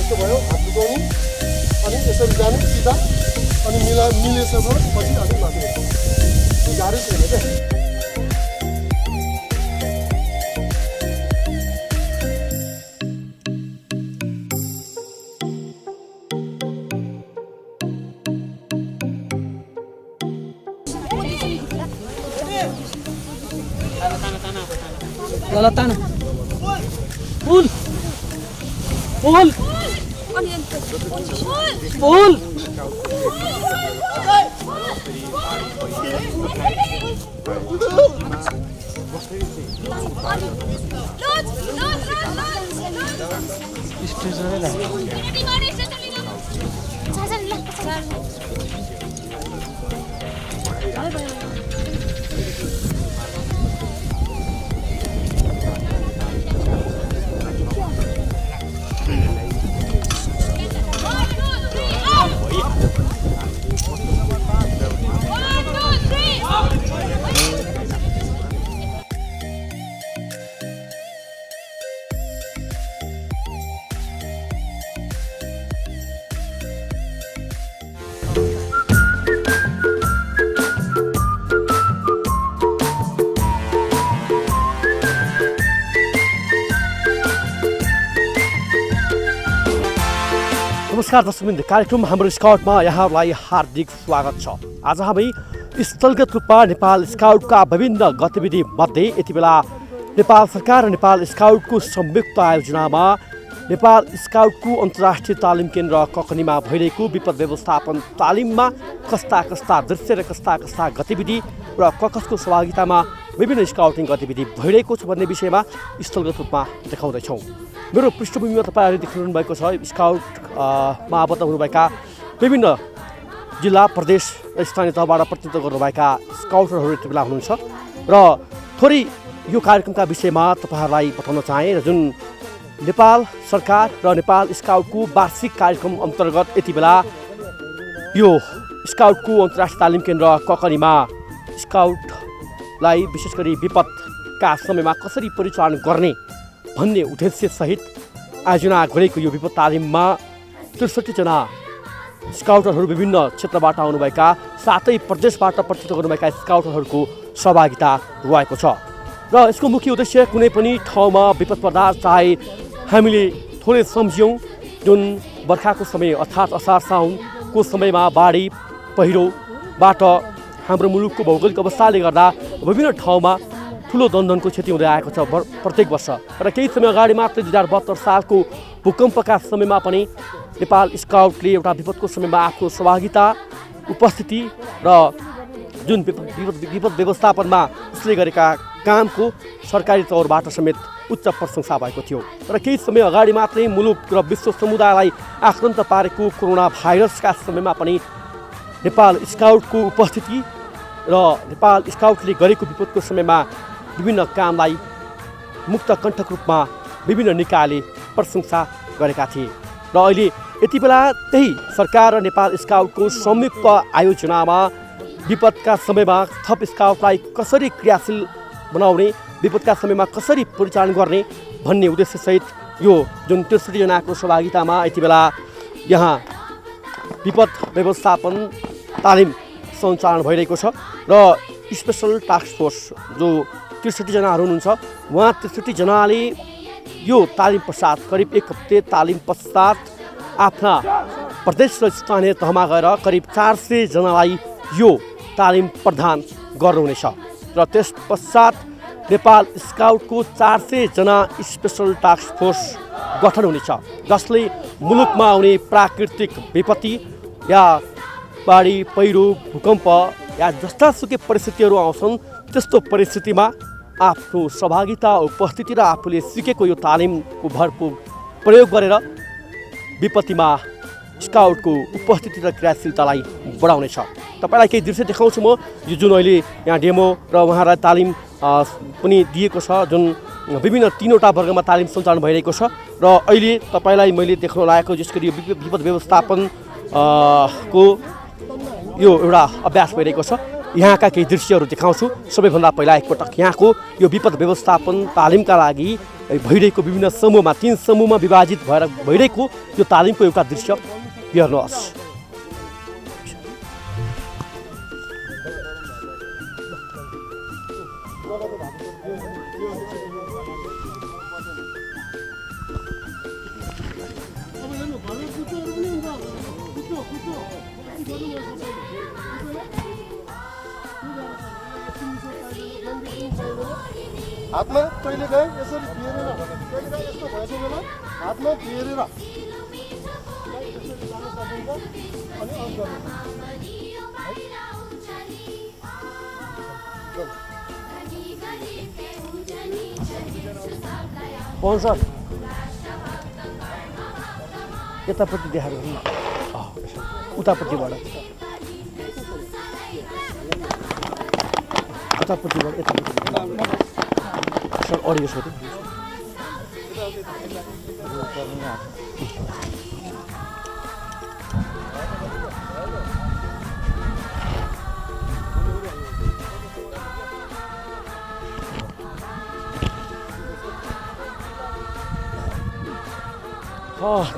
यस्तो भयो हात दुखाउनु अनि यसरी जानु सिधा अनि मिलेसम्म पछि अलिक माथि गाह्रो छैन क्या Lalatan. Pull. Pull. Pull. नमस्कार दर्शकवृन्द, कार्यक्रम हाम्रो स्काउटमा यहाँहरूलाई हार्दिक स्वागत छ। आज हामी स्थलगत रूपमा नेपाल स्काउटका विभिन्न गतिविधि मध्ये यति बेला नेपाल सरकार र नेपाल स्काउटको संयुक्त आयोजनामा नेपाल स्काउटको अन्तर्राष्ट्रिय तालिम केन्द्र ककनीमा भइरहेको विपद व्यवस्थापन तालिममा कस्ता कस्ता दृश्य र कस्ता कस्ता गतिविधि र कसको सहभागितामा विभिन्न स्काउटिङ गतिविधि भइरहेको छ भन्ने विषयमा स्थलगत रूपमा देखाउँदैछौँ। मेरो पृष्ठभूमिमा तपाईँहरूले देख्नु भएको छ स्काउटमा आबद्ध हुनुभएका विभिन्न जिल्ला प्रदेश र स्थानीय तहबाट प्रतिनिधित्व गर्नुभएका स्काउटरहरू यति बेला हुनुहुन्छ र थोरै यो कार्यक्रमका विषयमा तपाईँहरूलाई बताउन चाहेँ र जुन नेपाल सरकार र नेपाल स्काउटको वार्षिक कार्यक्रम अन्तर्गत यति बेला यो स्काउटको अन्तर्राष्ट्रिय तालिम केन्द्र ककनीमा स्काउटलाई विशेष गरी विपदका समयमा कसरी परिचालन गर्ने भन्ने उद्देश्यसहित आयोजना गरेको यो विपद तालिममा 63 जना स्काउटरहरू विभिन्न क्षेत्रबाट आउनुभएका साथै प्रदेशबाट प्रतिनिधित्व गर्नुभएका स्काउटरहरूको सहभागिता रहेको छ र यसको मुख्य उद्देश्य कुनै पनि ठाउँमा विपद पर्दा चाहे हामीले थोरै सम्झ्यौँ जुन बर्खाको समय अर्थात् असार साउनको समयमा बाढी पहिरोबाट हाम्रो मुलुकको भौगोलिक अवस्थाले गर्दा विभिन्न ठाउँमा ठुलो जनधनको क्षति हुँदै आएको छ प्रत्येक वर्ष र केही समय अगाडि मात्रै 2072 सालको भूकम्पका समयमा पनि नेपाल स्काउटले एउटा विपदको समयमा आफ्नो सहभागिता उपस्थिति र जुन विपद व्यवस्थापनमा उसले गरेका कामको सरकारी तौरबाट समेत उच्च प्रशंसा भएको थियो र केही समय अगाडि मात्रै मुलुक र विश्व समुदायलाई आक्रान्त पारेको कोरोना भाइरसका समयमा पनि नेपाल स्काउटको उपस्थिति र नेपाल स्काउटले गरेको विपदको समयमा विभिन्न कामलाई मुक्त कण्ठक रूपमा विभिन्न निकायले प्रशंसा गरेका थिए र अहिले यति बेला त्यही सरकार र नेपाल स्काउटको संयुक्त आयोजनामा विपदका समयमा थप स्काउटलाई कसरी क्रियाशील बनाउने विपदका समयमा कसरी परिचालन गर्ने भन्ने उद्देश्यसहित यो जुन 63 जनाको सहभागितामा यति बेला यहाँ विपद व्यवस्थापन तालिम सञ्चालन भइरहेको छ र स्पेसल टास्क फोर्स जो 63 जनाहरू हुनुहुन्छ उहाँ 63 जनाले यो तालिम पश्चात करिब 1 हप्ते तालिम पश्चात आफ्ना प्रदेश र स्थानीय तहमा गएर करिब 400 जनालाई यो तालिम प्रदान गर्नुहुनेछ र त्यस पश्चात नेपाल स्काउटको 400 जना स्पेसल टास्क फोर्स गठन हुनेछ जसले मुलुकमा आउने प्राकृतिक विपत्ति या बाढी पहिरो भूकम्प या जस्तासुकै परिस्थितिहरू आउँछन् त्यस्तो परिस्थितिमा आफ्नो सहभागिता उपस्थिति र आफूले सिकेको यो तालिमको भरपूर प्रयोग गरेर विपत्तिमा स्काउटको उपस्थिति र क्रियाशीलतालाई बढाउनेछ। तपाईँलाई केही दृश्य देखाउँछु म यो जुन अहिले यहाँ डेमो र उहाँलाई तालिम पनि दिएको छ जुन विभिन्न 3वटा वर्गमा तालिम सञ्चालन भइरहेको छ र अहिले तपाईँलाई मैले देख्न लागेको जसरी यो विपद व्यवस्थापन को यो एउटा अभ्यास भइरहेको छ यहाँका केही दृश्यहरू देखाउँछु। सबैभन्दा पहिला एकपटक यहाँको यो विपद व्यवस्थापन तालिमका लागि भइरहेको विभिन्न समूहमा 3 समूहमा विभाजित भएर भइरहेको यो तालिमको एउटा दृश्य हेर्नुहोस्। हातमा कहिले गए यसरी फेरेर कहिले गए यस्तो भएको बेला हातमा फेरेर अनि अन गर्नु पवन सर यतापट्टि देखाएको उतापट्टिबाट उतापट्टिबाट यतापट्टि सर अडियो सोध्नु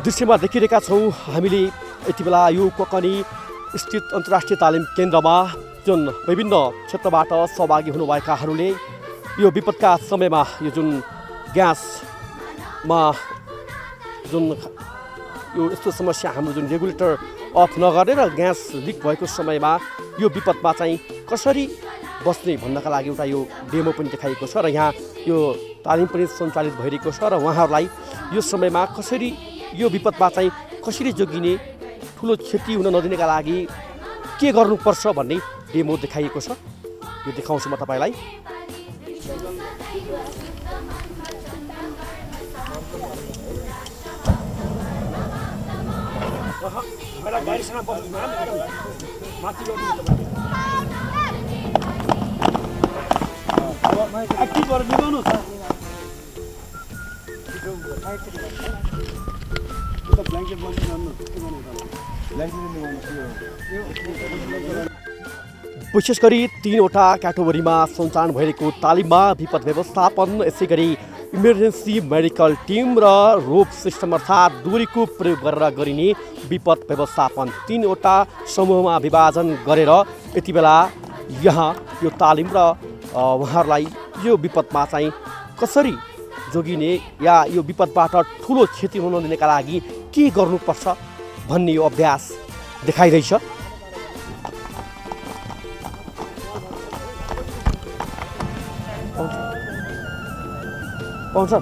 दृश्यमा देखिरहेका छौँ हामीले यति बेला यो ककनी स्थित अन्तर्राष्ट्रिय तालिम केन्द्रमा जुन विभिन्न क्षेत्रबाट सहभागी हुनुभएकाहरूले यो विपदका समयमा यो जुन ग्यासमा जुन यो यस्तो समस्या हाम्रो जुन रेगुलेटर अफ नगरेर ग्यास लिक भएको समयमा यो विपदमा चाहिँ कसरी बस्ने भन्नका लागि एउटा यो डेमो पनि देखाइएको छ र यहाँ यो तालिम पनि सञ्चालित भइरहेको छ र उहाँहरूलाई यो समयमा कसरी यो विपदमा चाहिँ कसरी जोगिने ठुलो क्षति हुन नदिनका लागि के गर्नुपर्छ भन्ने डेमो देखाइएको छ। यो देखाउँछु म तपाईँलाई। विशेष गरी 3वटा क्याटेगोरीमा सञ्चालन भइरहेको तालिममा विपद व्यवस्थापन यसै गरी इमर्जेन्सी मेडिकल टिम र रोप सिस्टम अर्थात् दूरीको प्रयोग गरेर गरिने विपद व्यवस्थापन 3वटा समूहमा विभाजन गरेर यति बेला यहाँ यो तालिम र उहाँहरूलाई यो विपदमा चाहिँ कसरी जोगिने या यो विपदबाट ठुलो क्षति हुन नदिनका लागि के गर्नुपर्छ भन्ने यो अभ्यास देखाइरहेछ। पाउँछ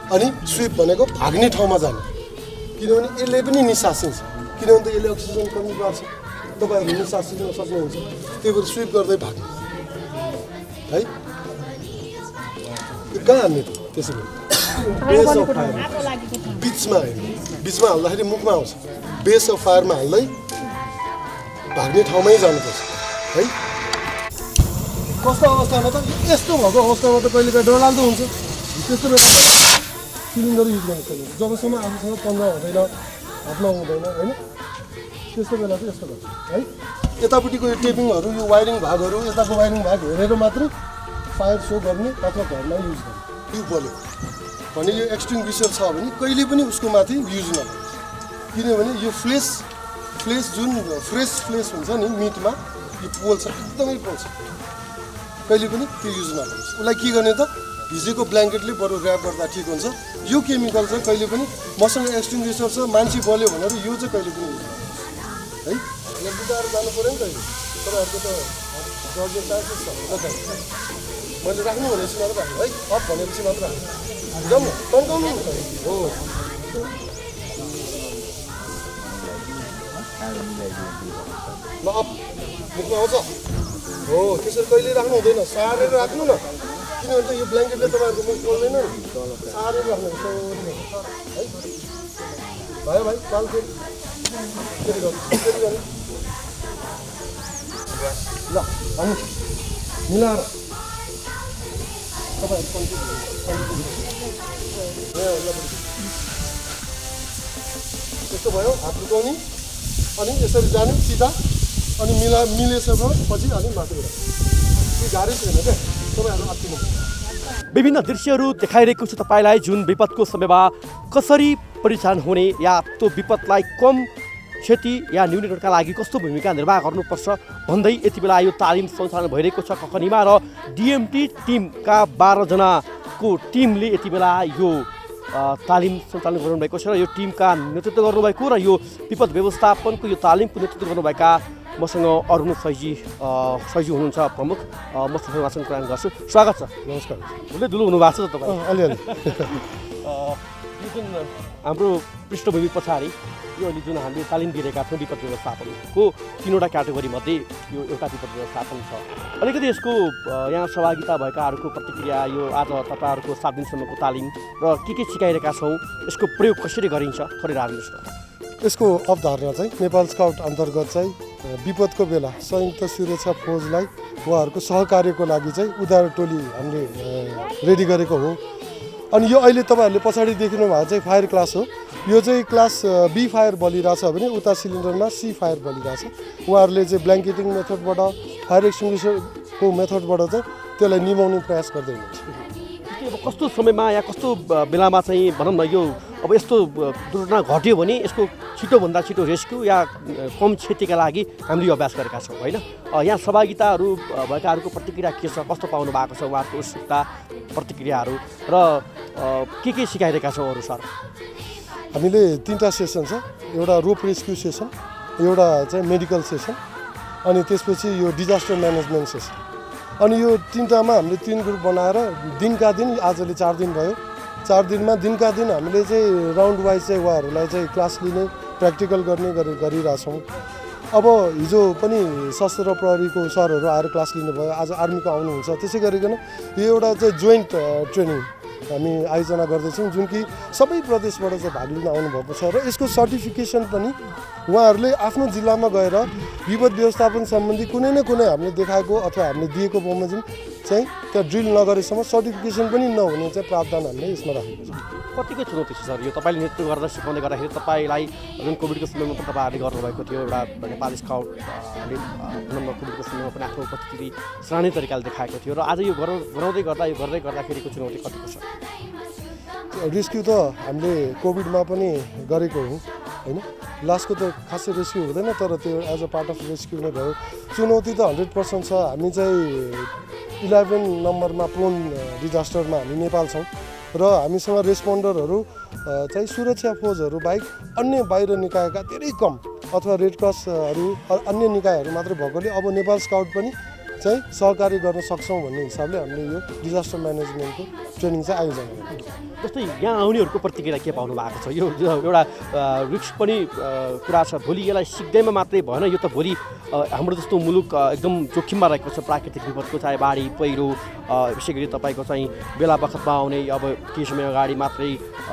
अनि स्विप भनेको भाग्ने ठाउँमा जाने किनभने यसले पनि निश्वास लिन्छ किनभने त यसले अक्सिजन कमी गर्छ तपाईँहरू निश्वास लिन सक्नुहुन्छ त्यही भएर स्विप गर्दै भाग्ने है कहाँ हान्ने त त्यसो भए बेस अफ फायर बिचमा बिचमा हाल्दाखेरि मुखमा आउँछ बेस अफ फायरमा हाल्दै भाग्ने ठाउँमै जानुपर्छ है। कस्तो अवस्थामा त यस्तो भएको अवस्थामा त कहिले काहीँ डरलाग्दो हुन्छ त्यस्तो बेला सिलिन्डर युज गर्नु पर्छ जबसम्म आफूसँग पन्ध्र हुँदैन हातमा हुँदैन होइन त्यस्तो बेला चाहिँ यस्तो गर्छ है। यतापट्टिको यो टेपिङहरू यो वायरिङ भागहरू यताको वायरिङ भाग हेरेर मात्रै फायर सो गर्ने अथवा घरमा युज गर्ने ट्युब बल्यो भने यो एक्सटिङ्ग्विसर छ भने कहिले पनि उसको माथि युज नगर्नुहोस्, किनभने यो फ्लेस जुन फ्रेस फ्लेस हुन्छ नि मिटमा यो पोल्छ, एकदमै पोल्छ, कहिले पनि त्यो युज नगर्नुहोस्। उसलाई के गर्ने त भिजेको ब्ल्याङ्केटले बरु ऱ्याप गर्दा ठिक हुन्छ। यो केमिकल चाहिँ कहिले पनि मसँग एक्सटिङ्ग्विसर छ मान्छे बल्यो भनेर यो चाहिँ कहिले पनि युज नगर्नुहोस् है। यहाँ बुझाएर जानु पऱ्यो नि त, तपाईँहरूको त जर्जर चान्सेस छ मैले राख्नु भनेपछि मात्र राख्नु है, अफ भनेपछि मात्र राख्नु जाउँ न तन्काउनु हो। ल अफ मुखमा आउँछ हो, त्यसरी कहिले राख्नु हुँदैन, सारेर राख्नु न, किनभने यो ब्ल्याङ्केटले तपाईँहरूको मुख खोल्दैन नि, सारेर राख्नु है। भयो भाइ काल फेरि गर्नु ल हामी मिलाएर यस्तो भयो, हात लुकाउने अनि यसरी जाने सिधा अनि मिलेपछि अनि माथि त्यो गाह्रै छैन क्या, तपाईँहरू अत्तिनु। विभिन्न दृश्यहरू देखाइरहेको छु तपाईँलाई, जुन विपदको समयमा कसरी परिचालन हुने या त्यो विपदलाई कम क्षति या न्यूनीकरणका लागि कस्तो भूमिका निर्वाह गर्नुपर्छ भन्दै यति बेला यो तालिम सञ्चालन भइरहेको छ ककनीमा र डिएमटी टिमका 12 जनाको टिमले यति बेला यो तालिम सञ्चालन गर्नुभएको छ र यो टिमका नेतृत्व गर्नुभएको र यो विपद व्यवस्थापनको यो तालिमको नेतृत्व गर्नुभएका मसँग अरुण सैजी हुनुहुन्छ प्रमुख, म उहाँसँग कुरा गर्छु। स्वागत छ। नमस्कार। उसले दुलो हुनुभएको छ त तपाईँ अलिअलि यो जुन हाम्रो पृष्ठभूमि पछाडि यो अहिले जुन हामीले तालिम दिइरहेका छौँ विपद व्यवस्थापनको 3वटा क्याटेगोरी मध्ये यो एउटा विपद व्यवस्थापन छ। अलिकति यसको यहाँ सहभागिता भएकाहरूको प्रतिक्रिया, यो आज तपाईँहरूको 7 दिनसम्मको तालिम र के सिकाइरहेका छौँ, यसको प्रयोग कसरी गरिन्छ थोरै राख्नुहोस् न। यसको अवधारणा चाहिँ नेपाल स्काउट अन्तर्गत चाहिँ विपदको बेला संयुक्त सुरक्षा फौजलाई उहाँहरूको सहकार्यको लागि चाहिँ उद्धार टोली हामीले रेडी गरेको हो। अनि यो अहिले तपाईँहरूले पछाडि देख्नु भएको चाहिँ फायर क्लास हो, यो चाहिँ क्लास बी फायर बलिरहेछ भने उता सिलिन्डरमा सी फायर बलिरहेछ। उहाँहरूले चाहिँ ब्ल्याङ्केटिङ मेथडबाट फायर एक्सटिङ्ग्विसरको मेथडबाट चाहिँ त्यसलाई निभाउने प्रयास गर्दै हुनुहुन्छ। अब कस्तो समयमा या कस्तो बेलामा चाहिँ भनौँ न यो अब यस्तो दुर्घटना घट्यो भने यसको छिटोभन्दा छिटो रेस्क्यु या कम क्षतिका लागि हामीले यो अभ्यास गरेका छौँ होइन। यहाँ सहभागिताहरू भएकाहरूको प्रतिक्रिया के छ, कस्तो पाउनु भएको छ उहाँहरूको उत्सुकता प्रतिक्रियाहरू र के सिकाइरहेका छौँ अरू सर? हामीले 3टा सेसन छ, एउटा रोप रेस्क्यु सेसन, एउटा चाहिँ मेडिकल सेसन अनि त्यसपछि यो डिजास्टर म्यानेजमेन्ट सेसन। अनि यो 3टामा हामीले 3 ग्रुप बनाएर दिनका दिन, आजले 4 दिन भयो, 4 दिनमा दिनका दिन हामीले चाहिँ राउन्ड वाइज चाहिँ उहाँहरूलाई चाहिँ क्लास लिने प्र्याक्टिकल गर्ने गरिरहेछौँ। अब हिजो पनि सशस्त्र प्रहरीको सरहरू आएर क्लास लिनुभयो, आज आर्मीको आउनुहुन्छ। त्यसै गरिकन यो एउटा चाहिँ जोइन्ट ट्रेनिङ हामी आयोजना गर्दैछौँ जुन कि सबै प्रदेशबाट चाहिँ भाग लिन आउनुभएको छ र यसको सर्टिफिकेसन पनि उहाँहरूले आफ्नो जिल्लामा गएर विपद व्यवस्थापन सम्बन्धी कुनै न कुनै हामीले देखाएको अथवा हामीले दिएको बमोजिम चाहिँ त्यहाँ ड्रिल नगरेसम्म सर्टिफिकेसन पनि नहुने चाहिँ प्रावधान हामीले यसमा राखेको छ। कतिको चुनौती छ सर यो तपाईँले नेतृत्व गर्दा सिकाउने गर्दाखेरि? तपाईँलाई जुन कोभिडको समयमा पनि तपाईँहरूले गर्नुभएको थियो, एउटा नेपाल स्काउटले कोभिडको समयमा पनि आफ्नो उपस्थिति सराहनीय तरिकाले देखाएको थियो र आज यो गर्दै गर्दाखेरिको चुनौती कतिको छ? रेस्क्यु त हामीले कोभिडमा पनि गरेको हो होइन, लास्टको त खासै रेस्क्यु हुँदैन तर त्यो as a part of rescue नै भयो। चुनौती त 100% छ। हामी चाहिँ 11 नम्बरमा प्रोन डिजास्टरमा हामी नेपाल छौँ र हामीसँग रेस्पोन्डरहरू चाहिँ सुरक्षा फौजहरू बाहेक अन्य बाहिर निकायका धेरै कम अथवा रेड क्रसहरू अन्य निकायहरू मात्रै भएकोले अब नेपाल स्काउट पनि चाहिँ सहकारी गर्न सक्छौँ भन्ने हिसाबले हामीले यो डिजास्टर म्यानेजमेन्टको ट्रेनिङ चाहिँ आयोजना गरेको। जस्तै यहाँ आउनेहरूको प्रतिक्रिया के पाउनु भएको छ? यो एउटा रिस्क पनि कुरा छ, भोलि यसलाई सिक्दैमा मात्रै भएन, यो त भोलि हाम्रो जस्तो मुलुक एकदम जोखिममा रहेको छ प्राकृतिक विपदको, चाहे बाढी पहिरो, विशेष गरी तपाईँको चाहिँ बेला बखतमा आउने अब केही समय अगाडि मात्रै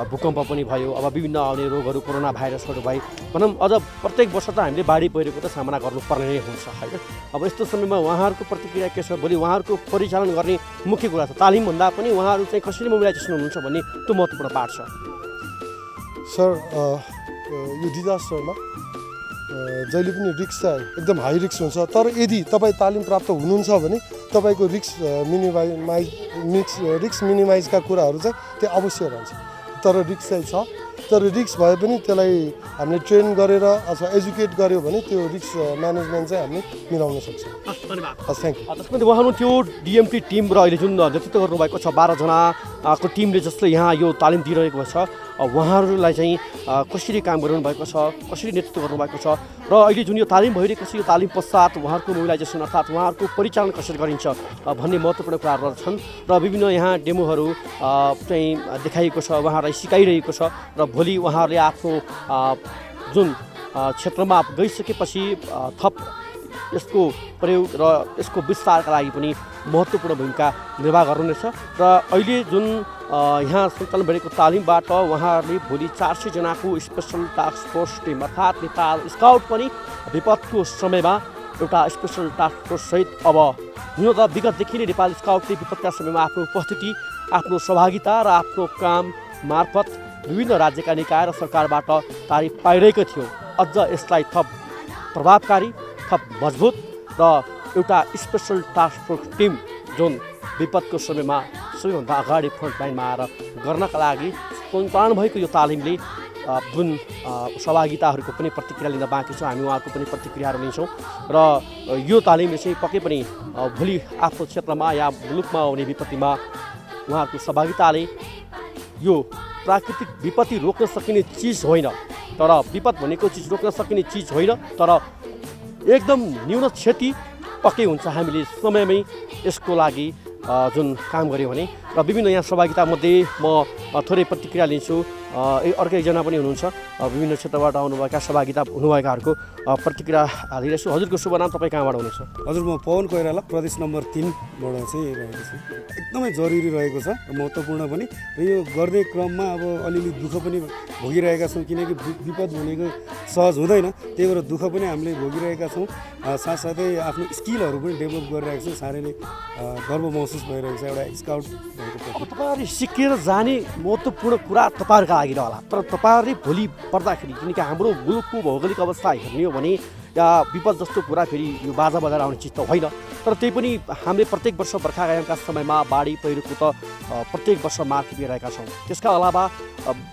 भूकम्प पनि भयो, अब विभिन्न आउने रोगहरू कोरोना भाइरसहरू भए भनौँ अझ प्रत्येक वर्ष त हामीले बाढी पहिरोको त सामना गर्नुपर्ने नै हुन्छ होइन। अब यस्तो समयमा उहाँहरूको प्रतिक्रिया के छ? भोलि उहाँहरूको परिचालन गर्ने मुख्य कुरा छ तालिमभन्दा पनि उहाँहरू चाहिँ कसरी मोबिलाइजेसन हुनुहुन्छ भन्ने त्यो महत्त्वपूर्ण पार्ट छ। सर यो डिजास्टरमा जहिले पनि रिस्क चाहिँ एकदम हाई रिस्क हुन्छ, तर यदि तपाईँ तालिम प्राप्त हुनुहुन्छ भने तपाईँको रिस्क मिनिमाइजका कुराहरू चाहिँ त्यो अवश्य रहन्छ। तर रिस्क चाहिँ छ, तर रिस्क भए पनि त्यसलाई हामीले ट्रेन गरेर अथवा एजुकेट गर्यो भने त्यो रिस्क म्यानेजमेन्ट चाहिँ हामीले मिलाउन सक्छौँ। धन्यवाद। हस्, थ्याङ्क यू। त्यसपछि उहाँ हुनुहुन्थ्यो डिएमटी टिम र अहिले जुन नेतृत्व गर्नुभएको छ 12 जनाको टिमले जसले यहाँ यो तालिम दिइरहेको छ उहाँहरूलाई चाहिँ कसरी काम गरिरहनु भएको छ, कसरी नेतृत्व गर्नुभएको छ र अहिले जुन यो तालिम भइरहेको छ यो तालिम पश्चात उहाँहरूको मोबिलाइजेसन अर्थात् उहाँहरूको परिचालन कसरी गरिन्छ भन्ने महत्त्वपूर्ण कुराहरू छन् र विभिन्न यहाँ डेमोहरू चाहिँ देखाइएको छ, उहाँहरूलाई सिकाइरहेको छ र भोलि उहाँहरूले आफ्नो जुन क्षेत्रमा गइसकेपछि थप यसको प्रयोग र यसको विस्तारका लागि पनि महत्त्वपूर्ण भूमिका निर्वाह गर्नुहुनेछ र अहिले जुन यहाँ सञ्चालन भएको तालिमबाट उहाँहरूले भोलि 400 जनाको स्पेसल टास्क फोर्स टिम अर्थात् नेपाल स्काउट पनि विपदको समयमा एउटा स्पेसल टास्क फोर्ससहित अब हुन त विगतदेखि नै नेपाल स्काउटले विपदका समयमा आफ्नो उपस्थिति, आफ्नो सहभागिता र आफ्नो काम मार्फत विभिन्न राज्यका निकाय र सरकारबाट तारिफ पाइरहेको थियो। अझ यसलाई थप प्रभावकारी, थप मजबुत र एउटा स्पेसल टास्क फोर्स टिम जुन विपदको समयमा सबैभन्दा अगाडि फ्रन्टलाइनमा आएर गर्नका लागि सञ्चालन भएको यो तालिमले जुन सहभागिताहरूको पनि प्रतिक्रिया लिन बाँकी छ, हामी उहाँहरूको पनि प्रतिक्रियाहरू लिन्छौँ र यो तालिमले चाहिँ पक्कै पनि भोलि आफ्नो क्षेत्रमा या मुलुकमा आउने विपत्तिमा उहाँहरूको सहभागिताले यो प्राकृतिक विपत्ति रोक्न सकिने चिज होइन, तर विपद भनेको चिज रोक्न सकिने चिज होइन, तर एकदम न्यून क्षति पक्कै हुन्छ हामीले समयमै यसको लागि जुन काम गऱ्यो भने। र विभिन्न यहाँ सहभागितामध्ये म थोरै प्रतिक्रिया लिन्छु। अर्को एकजना पनि हुनुहुन्छ विभिन्न क्षेत्रबाट आउनुभएका सहभागिता हुनुभएकाहरूको प्रतिक्रिया लिइरहेछु। हजुरको शुभ नाम, तपाईँ कहाँबाट हुनुहुन्छ? हजुर, म पवन कोइराला प्रदेश नम्बर 3बाट चाहिँ रहेको छु। एकदमै जरुरी रहेको छ र महत्त्वपूर्ण पनि र यो गर्ने क्रममा अब अलिअलि दुःख पनि भोगिरहेका छौँ किनकि विपद भनेको सहज हुँदैन, त्यही भएर दुःख पनि हामीले भोगिरहेका छौँ। साथसाथै आफ्नो स्किलहरू पनि डेभलप गरिरहेको छौँ। साह्रै नै गर्व महसुस भइरहेको छ एउटा स्काउट भएको प्रति। तपाईँहरूले सिकेर जाने महत्त्वपूर्ण कुरा तपाईँहरूका लागि रहला, तर तपाईँहरूले भोलि पर्दाखेरि किनकि हाम्रो मुलुकको भौगोलिक अवस्था हेर्ने हो भने या विपद जस्तो कुरा फेरि यो बाजा बजाएर आउने चिज त होइन, तर त्यही पनि हामीले प्रत्येक वर्ष बर्खागायनका समयमा बाढी पहिरोको त प्रत्येक वर्ष मार खेपिरहेका छौँ। त्यसका अलावा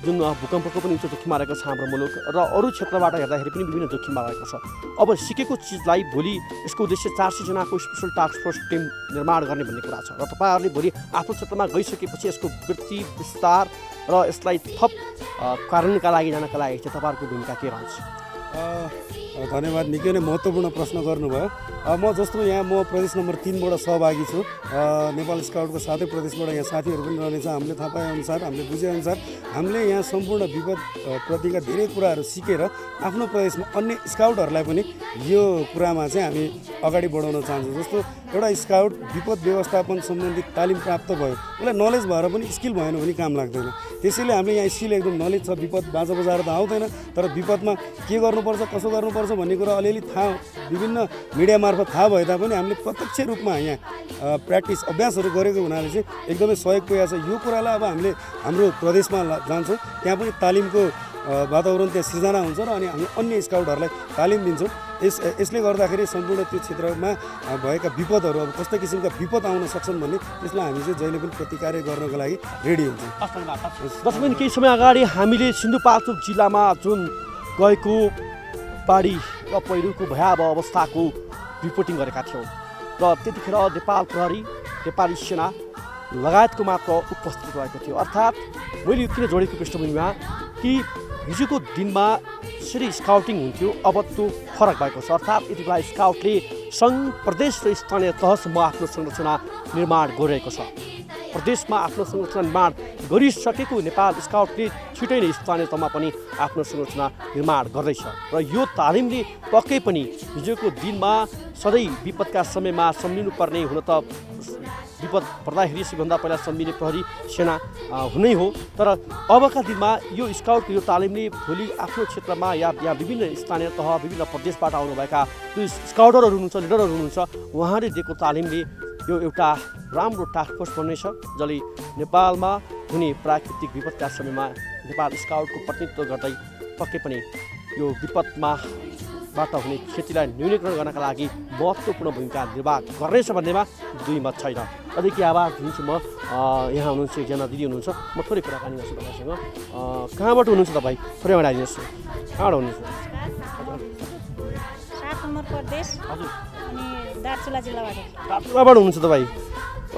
जुन भूकम्पको पनि उच्च जोखिममा रहेको छ हाम्रो मुलुक र अरू क्षेत्रबाट हेर्दाखेरि पनि विभिन्न जोखिममा रहेको छ। अब सिकेको चिजलाई भोलि यसको उद्देश्य 400 जनाको स्पेसल टास्क फोर्स टिम निर्माण गर्ने भन्ने कुरा छ र तपाईँहरूले भोलि आफ्नो क्षेत्रमा गइसकेपछि यसको वृद्धि विस्तार र यसलाई थप कार्यान्वयनका लागि जानका लागि चाहिँ तपाईँहरूको भूमिका के रहन्छ? धन्यवाद, निकै नै महत्त्वपूर्ण प्रश्न गर्नुभयो। म जस्तो यहाँ म प्रदेश नम्बर 3बाट सहभागी छु। नेपाल स्काउटको साथै प्रदेशबाट यहाँ साथीहरू पनि रहनेछ। हामीले थाहा पाएअनुसार, हामीले बुझेअनुसार हामीले यहाँ सम्पूर्ण विपद प्रतिका धेरै कुराहरू सिकेर आफ्नो प्रदेशमा अन्य स्काउटहरूलाई पनि यो कुरामा चाहिँ हामी अगाडि बढाउन चाहन्छौँ। जस्तो एउटा स्काउट विपद व्यवस्थापन सम्बन्धित तालिम प्राप्त भयो, उसलाई नलेज भएर पनि स्किल भएन भने काम लाग्दैन। त्यसैले हामीले यहाँ स्किल एकदम नलेज छ, विपद बाजा बजाएर त आउँदैन, तर विपदमा के गर्नुपर्छ, कसो गर्नुपर्छ भन्ने कुरा अलिअलि थाहा विभिन्न मिडिया मार्फत थाहा भए तापनि हामीले प्रत्यक्ष रूपमा यहाँ प्र्याक्टिस अभ्यासहरू गरेको हुनाले चाहिँ एकदमै सहयोग पुगेको छ। यो कुरालाई अब हामीले हाम्रो प्रदेशमा जान्छौँ, त्यहाँ पनि तालिमको वातावरण त्यहाँ सिर्जना हुन्छ र अनि हामी अन्य स्काउटहरूलाई तालिम दिन्छौँ। यसले गर्दाखेरि सम्पूर्ण त्यो क्षेत्रमा भएका विपदहरू अब कस्तो किसिमका विपद आउन सक्छन् भन्ने त्यसलाई हामी चाहिँ जहिले पनि प्रतिकार गर्नको लागि रेडी हुन्छौँ। 10 मिनट केही समय अगाडि हामीले सिन्धुपाल्चोक जिल्लामा जुन गएको बाढी र पहिरोको भयावह अवस्थाको रिपोर्टिङ गरेका थियौँ र त्यतिखेर नेपाल प्रहरी, नेपाली सेना लगायतको मात्र उपस्थित रहेको थियो। अर्थात् मैले किन जोडेको पृष्ठभूमिमा कि हिजोको दिनमा यसरी स्काउटिङ हुन्थ्यो, अब त्यो फरक भएको छ। अर्थात् यति बेला स्काउटले सङ्घ, प्रदेश र स्थानीय तहसम्म आफ्नो संरचना निर्माण गरिरहेको छ। प्रदेशमा आफ्नो संरचना निर्माण गरिसकेको नेपाल स्काउटले छिटै नै स्थानीय तहमा पनि आफ्नो संरचना निर्माण गर्दैछ र यो तालिमले पक्कै पनि हिजोको दिनमा सधैँ विपदका समयमा सम्झिनुपर्ने, हुन त विपद पर्दाखेरि सबैभन्दा पहिला सम्झिने प्रहरी सेना हुनै हो, तर अबका दिनमा यो स्काउटको यो तालिमले भोलि आफ्नो क्षेत्रमा या यहाँ विभिन्न स्थानीय तह, विभिन्न प्रदेशबाट आउनुभएका जो स्काउटरहरू हुनुहुन्छ, लिडरहरू हुनुहुन्छ, उहाँले दिएको तालिमले यो एउटा राम्रो टास्क फोर्स बन्नेछ जसले नेपालमा हुने प्राकृतिक विपदका समयमा नेपाल स्काउटको प्रतिनिधित्व गर्दै पक्कै पनि यो विपदमा बाट हुने क्षतिलाई न्यूनीकरण गर्नका लागि महत्त्वपूर्ण भूमिका निर्वाह गर्नेछ भन्नेमा दुई मत छैन। अझै के आवाज दिन्छु म यहाँ हुनुहुन्छ एकजना दिदी हुनुहुन्छ म थोरै कुराकानी गर्छु तपाईँसँग कहाँबाट हुनुहुन्छ तपाईँ थोरै अगाडि आइदिनुहोस् कहाँबाट हुनुहुन्छ 7 नम्बर प्रदेश हजुर अनि दार्चुला जिल्लाबाट दार्चुलाबाट हुनुहुन्छ तपाईँ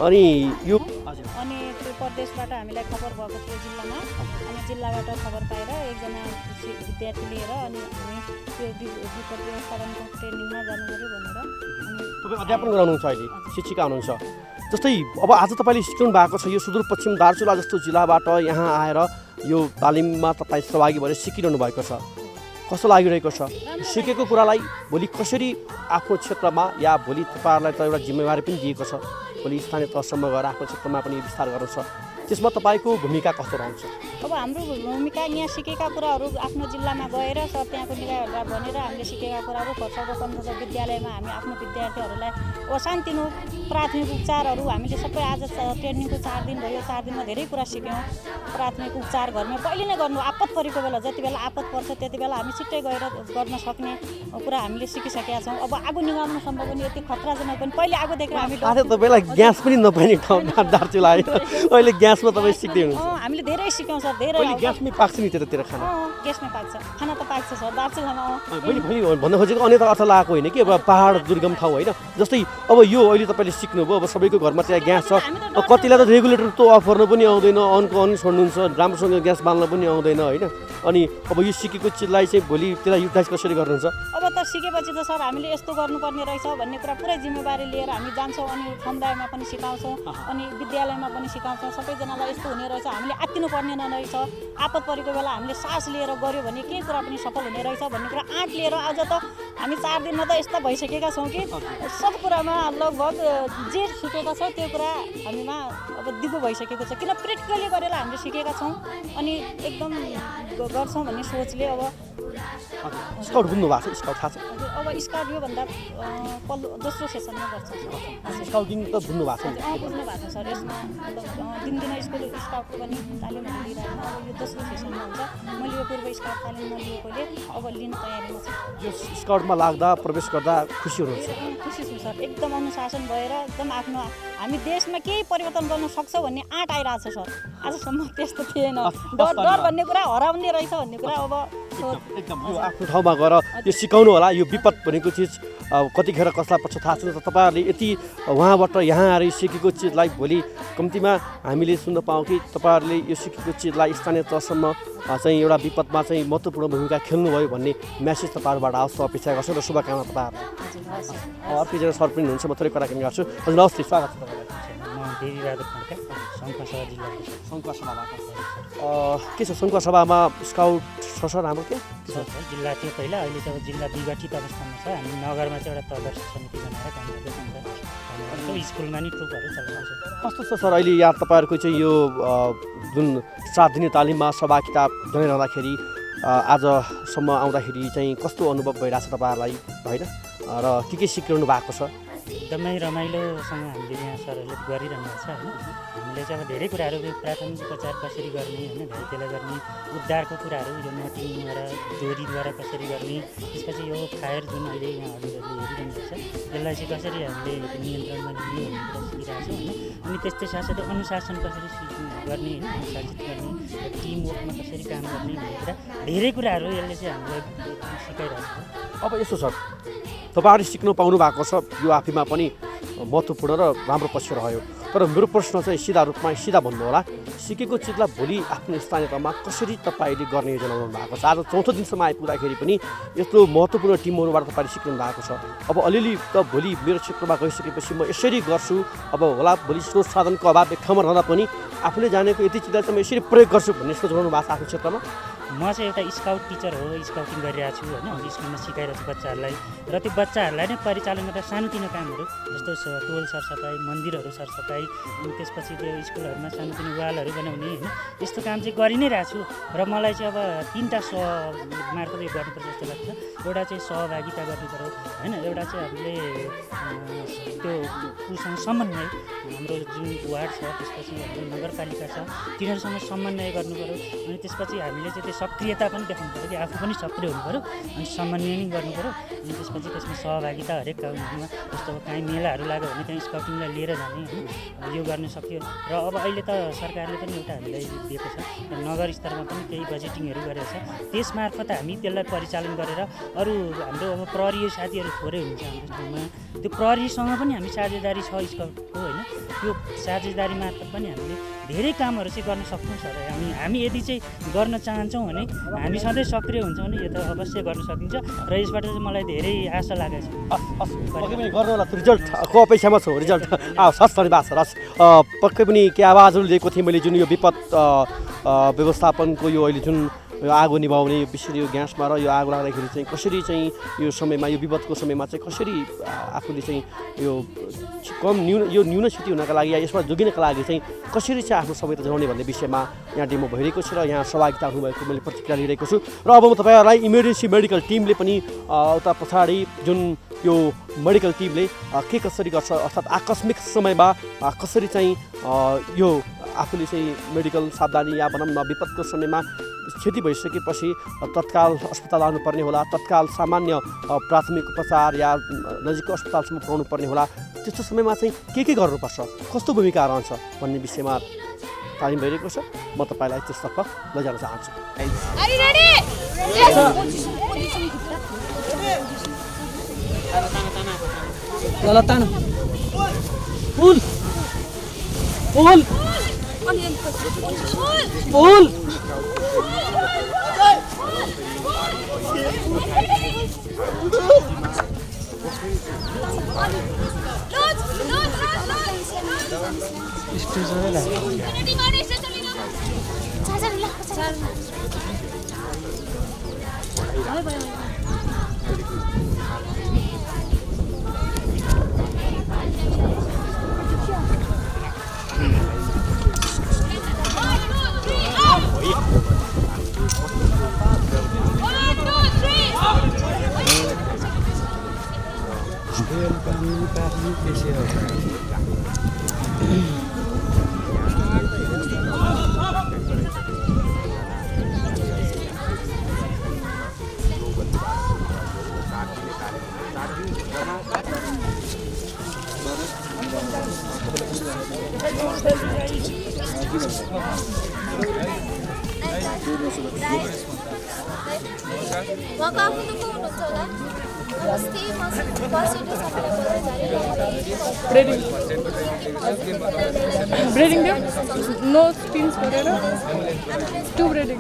अनि यो हजुर अनि त्यो प्रदेशबाट हामीलाई खबर भएको थियो जिल्लामा अनि जिल्लाबाट खबर पाएर एकजना विद्यार्थी लिएर अनि हामी त्यो विपद व्यवस्थापनको ट्रेनिङमा जानु पर्यो भनेर अनि तपाईँ अध्यापन गराउनुहुन्छ अहिले शिक्षिका हुनुहुन्छ जस्तै अब आज तपाईँले सिक्नु भएको छ यो सुदूरपश्चिम दार्चुला जस्तो जिल्लाबाट यहाँ आएर यो तालिममा तपाईँ सहभागी भएर सिकिरहनु भएको छ कस्तो लागिरहेको छ सिकेको कुरालाई भोलि कसरी आफ्नो क्षेत्रमा या भोलि तपाईँहरूलाई त एउटा जिम्मेवारी पनि दिएको छ भोलि स्थानीय तहसम्म गएर आफ्नो क्षेत्रमा पनि विस्तार गर्नु छ त्यसमा तपाईँको भूमिका कस्तो रहन्छ अब हाम्रो भूमिका यहाँ सिकेका कुराहरू आफ्नो जिल्लामा गएर सब त्यहाँको निकायहरूलाई भनेर हामीले सिकेका कुराहरू सर्वप्रथम विद्यालयमा हामी आफ्नो विद्यार्थीहरूलाई सानोतिनो प्राथमिक उपचारहरू हामीले सबै आज ट्रेनिङको 4 दिन भयो 4 दिनमा धेरै कुरा सिक्यौँ प्राथमिक उपचार घरमा पहिले नै गर्नु आपत परेको बेला जति बेला आपत पर्छ त्यति बेला हामी छिट्टै गएर गर्न सक्ने कुरा हामीले सिकिसकेका छौँ अब आगो निभाउनु सम्भव पनि यति खतराजनक पनि पहिले आगो देखेर हामी तपाईँलाई ग्यास पनि नपाइने ठाउँ दार्चुला अहिले ग्यासमा तपाईँ सिक्दै हुनुहुन्छ हामीले धेरै सिक्यौँ सर धेरै अहिले ग्यासमै पाक्छ नि त्यतातिर खाना ग्यासमै पाक्छ खाना त पाक्छ सर दार्चुलामा मैले भन्न खोजेको अन्य अर्थ लगाएको होइन कि अब पहाड दुर्गम ठाउँ होइन जस्तै अब यो अहिले तपाईँले सिक्नुभयो अब सबैको घरमा त्यहाँ ग्यास छ कतिलाई त रेगुलेटर त अफ गर्नु पनि आउँदैन अनको अन छोड्नुहुन्छ राम्रोसँग ग्यास बाल्न पनि आउँदैन होइन अनि अब यो सिकेको चिजलाई चाहिँ भोलि त्यसलाई युटिलाइज कसरी गर्नुहुन्छ अब त सिकेपछि त सर हामीले यस्तो गर्नुपर्ने रहेछ भन्ने कुरा पुरै जिम्मेवारी लिएर हामी जान्छौँ अनि समुदायमा पनि सिकाउँछौँ अनि विद्यालयमा पनि सिकाउँछौँ सबैजनालाई यस्तो हुने रहेछ हामीले आत्तिनु पर्ने नरहेछ आपत परेको बेला हामीले सास लिएर गऱ्यो भने केही कुरा पनि सफल हुने रहेछ भन्ने कुरा आँट लिएर आज त हामी 4 दिनमा त यस्ता भइसकेका छौँ कि सब कुरामा लगभग जे सिकेका छौँ त्यो कुरा हामीमा अब दिगो भइसकेको छ किन प्र्याक्टिकली गरेर हामीले सिकेका छौँ अनि एकदम गर्छौँ भन्ने सोचले अब स्काउट बुझ्नु भएको छ स्काउट थाहा छ अब स्काउट योभन्दा दोस्रो सेसनमा गर्छ स्काउटिङ त बुझ्नु भएको छ बुझ्नु भएको छ सर यसमा दिनदिनै स्कुल स्काउटको पनि तालिमहरू लिइरहेको अब यो दोस्रो सेसनमा हुन्छ मैले यो पूर्व स्काउट तालिम नलिएकोले अब लिन तयारीमा छु यो स्काउटमा लाग्दा प्रवेश गर्दा खुसी हुनुहुन्छ खुसी छु सर एकदम अनुशासन भएर एकदम आफ्नो हामी देशमा केही परिवर्तन गर्न सक्छौँ भन्ने आँट आइरहेको छ सर आजसम्म त्यस्तो थिएन डर भन्ने कुरा हराउने रहेछ भन्ने कुरा अब एकदम यो आफ्नो ठाउँमा गएर यो सिकाउनु होला यो विपद भनेको चिज कतिखेर कसलाई पर्छ थाहा छैन तपाईँहरूले यति उहाँबाट यहाँ आएर सिकेको चिजलाई भोलि कम्तीमा हामीले सुन्न पाऊँ कि तपाईँहरूले यो सिकेको चिजलाई स्थानीय तहसम्म चाहिँ एउटा विपदमा चाहिँ महत्त्वपूर्ण भूमिका खेल्नुभयो भन्ने म्यासेज तपाईँहरूबाट आओस् अपेक्षा गर्छु र शुभकामना तपाईँहरूलाई अर्को एकजना सर पनि हुनुहुन्छ म थोरै कुराकानी गर्छु हजुर नमस्ते स्वागत छ तपाईँलाई म देवीबहादुर खड्का सङ्खुवासभा जिल्ला सङ्खुवासभाबाट के छ सङ्खुवासभामा स्काउट छ सर हाम्रो के जिल्ला थियो पहिला अहिले चाहिँ अब जिल्ला विघटित अवस्थामा छ हामी नगरमा चाहिँ एउटा तदर्श समिति बनाएर काम गर्दैछौँ स्कुलमा नि ट्रुपहरू चलाउँछ कस्तो छ सर अहिले यहाँ तपाईँहरूको चाहिँ यो जुन 7 दिने तालिममा सभा किताब गनिरहँदाखेरि आजसम्म आउँदाखेरि चाहिँ कस्तो अनुभव भइरहेको छ तपाईँहरूलाई होइन र के सिकिरहनु भएको छ एकदमै रमाइलोसँग हामीले यहाँ सरहरूले गरिरहनु भएको छ होइन हामीले चाहिँ अब धेरै कुराहरू प्राथमिक उपचार कसरी गर्ने होइन घाइतेलाई गर्ने उद्धारको कुराहरू यो नटिङद्वारा डोरीद्वारा कसरी गर्ने त्यसपछि यो फायर जुन अहिले यहाँ हजुरहरूले हेरिरहनु भएको छ त्यसलाई चाहिँ कसरी हामीले नियन्त्रणमा लिने भन्ने कुरा सिकिरहेको छौँ होइन अनि त्यस्तै साथसाथै अनुशासन कसरी गर्ने होइन अनुशासित गर्ने टिमवर्कमा कसरी काम गर्ने भन्ने कुरा धेरै कुराहरू यसले चाहिँ हामीलाई सिकाइरहेको छ अब यसो सर तपाईँहरूले सिक्नु पाउनु भएको छ यो आफैमा पनि महत्त्वपूर्ण र राम्रो पक्ष रह्यो तर मेरो प्रश्न चाहिँ सिधा भन्नु होला सिकेको चिजलाई भोलि आफ्नो स्थानीय तहमा कसरी तपाईँले गर्ने योजना बनाउनु भएको छ आज 4थो दिनसम्म आइपुग्दाखेरि पनि यस्तो महत्त्वपूर्ण टिमहरूबाट तपाईँले सिक्नु भएको छ अब अलिअलि त भोलि मेरो क्षेत्रमा गइसकेपछि म यसरी गर्छु अब होला भोलि स्रोत साधनको अभाव एक ठाउँमा रहँदा पनि आफूले जानेको यति चिजलाई चाहिँ म यसरी प्रयोग गर्छु भन्ने सोच बनाउनु भएको छ आफ्नो क्षेत्रमा म चाहिँ एउटा स्काउट टिचर हो स्काउटिङ गरिरहेको छु होइन स्कुलमा सिकाइरहेको छु बच्चाहरूलाई र त्यो बच्चाहरूलाई नै परिचालन गर्दा सानोतिनो कामहरू जस्तो टोल सरसफाइ मन्दिरहरू सरसफाइ अनि त्यसपछि त्यो स्कुलहरूमा सानोतिनो वालहरू बनाउने होइन यस्तो काम चाहिँ गरि नै रहेको छु र मलाई चाहिँ अब 3टा मार्फत यो गर्नुपर्छ जस्तो लाग्छ एउटा चाहिँ सहभागिता गर्नु पऱ्यो होइन एउटा चाहिँ हामीले त्यो उसँग समन्वय हाम्रो जुन वार्ड छ त्यसपछि हाम्रो नगरपालिका छ तिनीहरूसँग समन्वय गर्नु पऱ्यो अनि त्यसपछि हामीले चाहिँ त्यो सक्रियता पनि देखाउनु पऱ्यो कि आफू पनि सक्रिय हुनु पऱ्यो अनि समन्वय गर्नु पऱ्यो अनि त्यसपछि त्यसमा सहभागिता हरेक काममा जस्तो अब काहीँ मेलाहरू लाग्यो भने त्यहाँ स्काउटिङलाई लिएर जाने होइन यो गर्न सक्यो र अब अहिले त सरकारले पनि एउटा हामीलाई दिएको छ नगर स्तरमा पनि केही बजेटिङहरू गरेको छ त्यसमार्फत हामी त्यसलाई परिचालन गरेर अरू हाम्रो अब प्रहरी साथीहरू थोरै हुन्छ हाम्रो ठाउँमा त्यो प्रहरीसँग पनि हामी साझेदारी छ स्काउटको होइन त्यो साझेदारी मार्फत पनि हामीले धेरै कामहरू चाहिँ गर्न सक्छौँ सर हामी यदि चाहिँ गर्न चाहन्छौँ भने हामी सधैँ सक्रिय हुन्छौँ भने यो त अवश्य गर्न सकिन्छ र यसबाट चाहिँ मलाई धेरै आशा लागेको छ पक्कै पनि गर्नु होला रिजल्टको अपेक्षामा छु रिजल्ट हस् धन्यवाद सर हस् पक्कै पनि के आवाजहरू लिएको थिएँ मैले जुन यो विपद व्यवस्थापनको यो अहिले जुन यो आगो निभाउने विशेष यो ग्यासमा र यो आगो लाग्दाखेरि चाहिँ कसरी चाहिँ यो समयमा यो विपदको समयमा चाहिँ कसरी आफूले चाहिँ यो कम न्यून क्षति हुनका लागि या यसमा जोगिनका लागि चाहिँ कसरी चाहिँ आफ्नो समय जनाउने भन्ने विषयमा यहाँ डेमो भइरहेको छ र यहाँ सहभागिता हुनुभएको मैले प्रतिक्रिया लिइरहेको छु र अब म तपाईँहरूलाई इमर्जेन्सी मेडिकल टिमले पनि उता पछाडि जुन यो मेडिकल टिमले के कसरी गर्छ अर्थात् आकस्मिक समयमा कसरी चाहिँ यो आफूले चाहिँ मेडिकल सावधानी या भनौँ न विपदको समयमा क्षति भइसकेपछि तत्काल अस्पताल आउनुपर्ने होला तत्काल सामान्य प्राथमिक उपचार या नजिकको अस्पतालसम्म पुर्याउनु पर्ने होला त्यस्तो समयमा चाहिँ के गर्नुपर्छ कस्तो भूमिका रहन्छ भन्ने विषयमा तालिम भइरहेको छ म तपाईँलाई त्यसतर्फ लैजान चाहन्छु ब्रेडिङ दियो नो स्पिन्स गरेर 2 ब्रेडिङ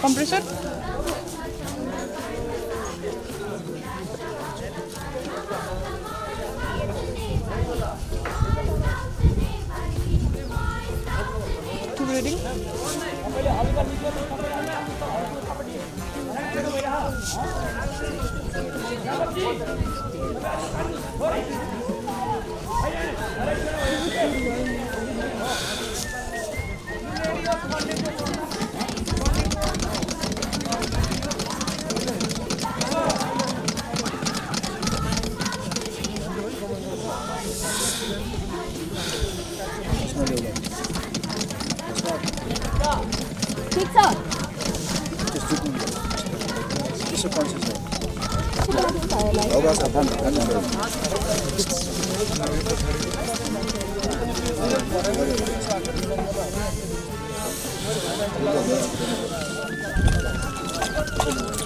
कम्प्रेसर ब्रेडिङ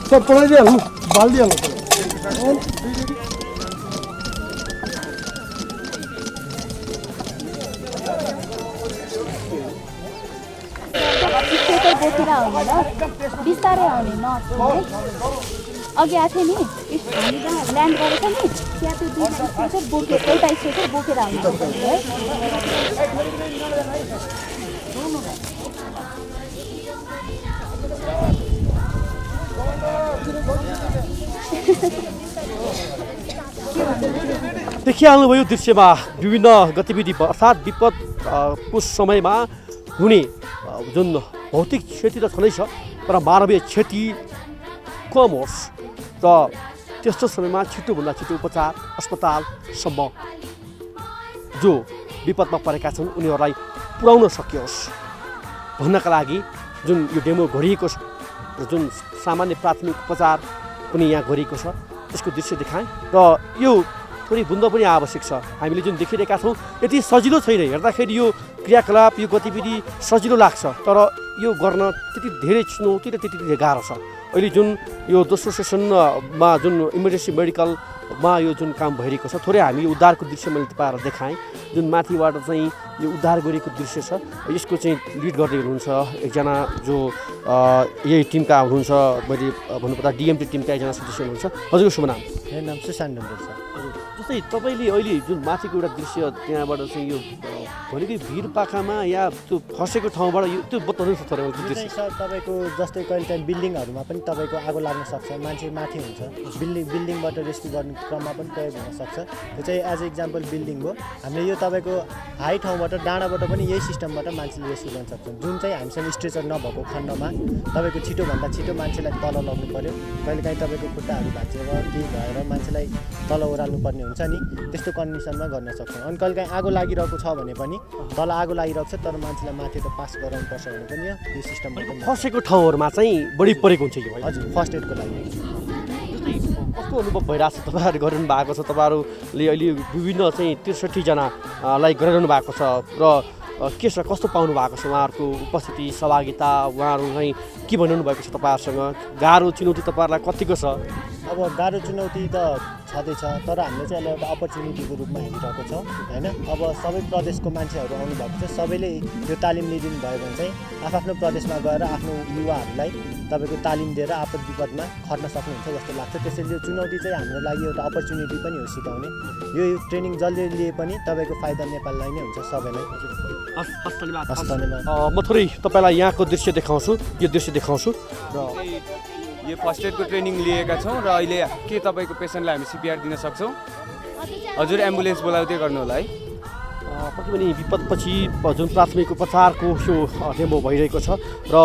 सर पढाइदिइहाल्नु बालिदिइहाल्नु बिस्तारै आउने अघि आएको थियो नि हामी जहाँ ल्यान्ड गरेको नि त्यहाँ त्यो दुईवटा स्वेटर बोकेर एउटा स्वेटर बोकेर आउनुपर्छ है देखिहाल्नुभयो दृश्यमा विभिन्न गतिविधि अर्थात् विपदको समयमा हुने जुन भौतिक क्षति त छँदैछ तर मानवीय क्षति कम होस् र त्यस्तो समयमा छिटोभन्दा छिटो उपचार अस्पतालसम्म जो विपदमा परेका छन् उनीहरूलाई पुर्याउन सकियोस् भन्नका लागि जुन यो डेमो गरिएको छ र जुन सामान्य प्राथमिक उपचार पनि यहाँ गरिएको छ त्यसको दृश्य देखाएँ र यो थोरै बुझ्न पनि आवश्यक छ। हामीले जुन देखिरहेका छौँ यति सजिलो छैन, हेर्दाखेरि यो क्रियाकलाप यो गतिविधि सजिलो लाग्छ तर यो गर्न त्यति धेरै चुनौती र त्यति धेरै गाह्रो छ। अहिले जुन यो दोस्रो सेसनमा जुन इमर्जेन्सी मेडिकलमा यो जुन काम भइरहेको छ थोरै हामी उद्धारको दृश्य मैले तपाईँहरूलाई देखाएँ। जुन माथिबाट चाहिँ यो उद्धार गरेको दृश्य छ यसको चाहिँ लिड गर्दै हुनुहुन्छ एकजना जो यही टिमका हुनुहुन्छ, मैले भन्नुपर्दा डिएमटी टिमका एकजना सदस्य हुनुहुन्छ। हजुरको शुभ नाम? मेरो नाम सुशान्त ढुङ्गेल छ। जस्तै तपाईँले अहिले जुन माथिको एउटा दृश्य त्यहाँबाट चाहिँ यो भनेको भिर पाखामा या त्यो खसेको ठाउँबाट यो त्यो बताउनु छ थोरै यो चाहिँ सर तपाईँको जस्तै कहिले काहीँ बिल्डिङहरूमा पनि तपाईँको आगो लाग्न सक्छ, मान्छे माथि हुन्छ, बिल्डिङबाट रेस्क्यु गर्ने क्रममा पनि प्रयोग हुनसक्छ। त्यो चाहिँ एज इक्जाम्पल बिल्डिङ हो। हामीले यो तपाईँको हाई ठाउँबाट डाँडाबाट पनि यही सिस्टमबाट मान्छेले रेस्क्यु गर्न सक्छौँ। जुन चाहिँ हामीसँग स्ट्रेचर नभएको खण्डमा तपाईँको छिटोभन्दा छिटो मान्छेलाई तल लग्नु पऱ्यो, कहिलेकाहीँ तपाईँको खुट्टाहरू भाँचेर केही भएर मान्छेलाई तल ओह्राल्नु पर्ने हुन्छ नि, त्यस्तो कन्डिसनमा गर्न सक्छौँ। अनि कहिलेकाहीँ आगो लागिरहेको छ भने पनि तल आगो लागिरहेको छ तर मान्छेलाई माथि त पास गराउनु पर्छ भने पनि यो सिस्टमबाट खसेको ठाउँहरूमा चाहिँ बढी परेको हुन्छ यो। हजुर, फर्स्ट एडको लागि कस्तो अनुभव भइरहेको छ? तपाईँहरू गरिरहनु भएको छ, तपाईँहरूले अहिले विभिन्न चाहिँ 63 जनालाई गरिरहनु भएको छ र के छ कस्तो पाउनु भएको छ उहाँहरूको उपस्थिति सहभागिता? उहाँहरू चाहिँ के भनिरहनु भएको छ तपाईँहरूसँग? गाह्रो चुनौती तपाईँहरूलाई कतिको छ? अब गाह्रो चुनौती त छँदैछ तर हामीले चाहिँ एउटा अपर्च्युनिटीको रूपमा हेरिरहेको छौँ होइन। अब सबै प्रदेशको मान्छेहरू आउनुभएको छ, सबैले यो तालिम लिइदिनु भयो भने चाहिँ आफ्नो प्रदेशमा गएर आफ्नो युवाहरूलाई तपाईँको तालिम दिएर आपद विपदमा खट्न सक्नुहुन्छ जस्तो लाग्छ। त्यसैले यो चुनौती चाहिँ हाम्रो लागि एउटा अपर्च्युनिटी पनि हो सिकाउने। यो ट्रेनिङ जसले लिए पनि तपाईँको फाइदा नेपाललाई नै हुन्छ, सबैलाई। धन्यवाद। म थोरै तपाईँलाई यहाँको दृश्य देखाउँछु, यो दृश्य देखाउँछु र यो फर्स्ट एडको ट्रेनिङ लिएका छौँ र अहिले के तपाईँको पेसेन्टलाई हामी सिपिआर दिन सक्छौँ? हजुर, एम्बुलेन्स बोलाउँदै गर्नु होला है। पक्कै पनि विपदपछि जुन प्राथमिक उपचारको यो डेमो भइरहेको छ र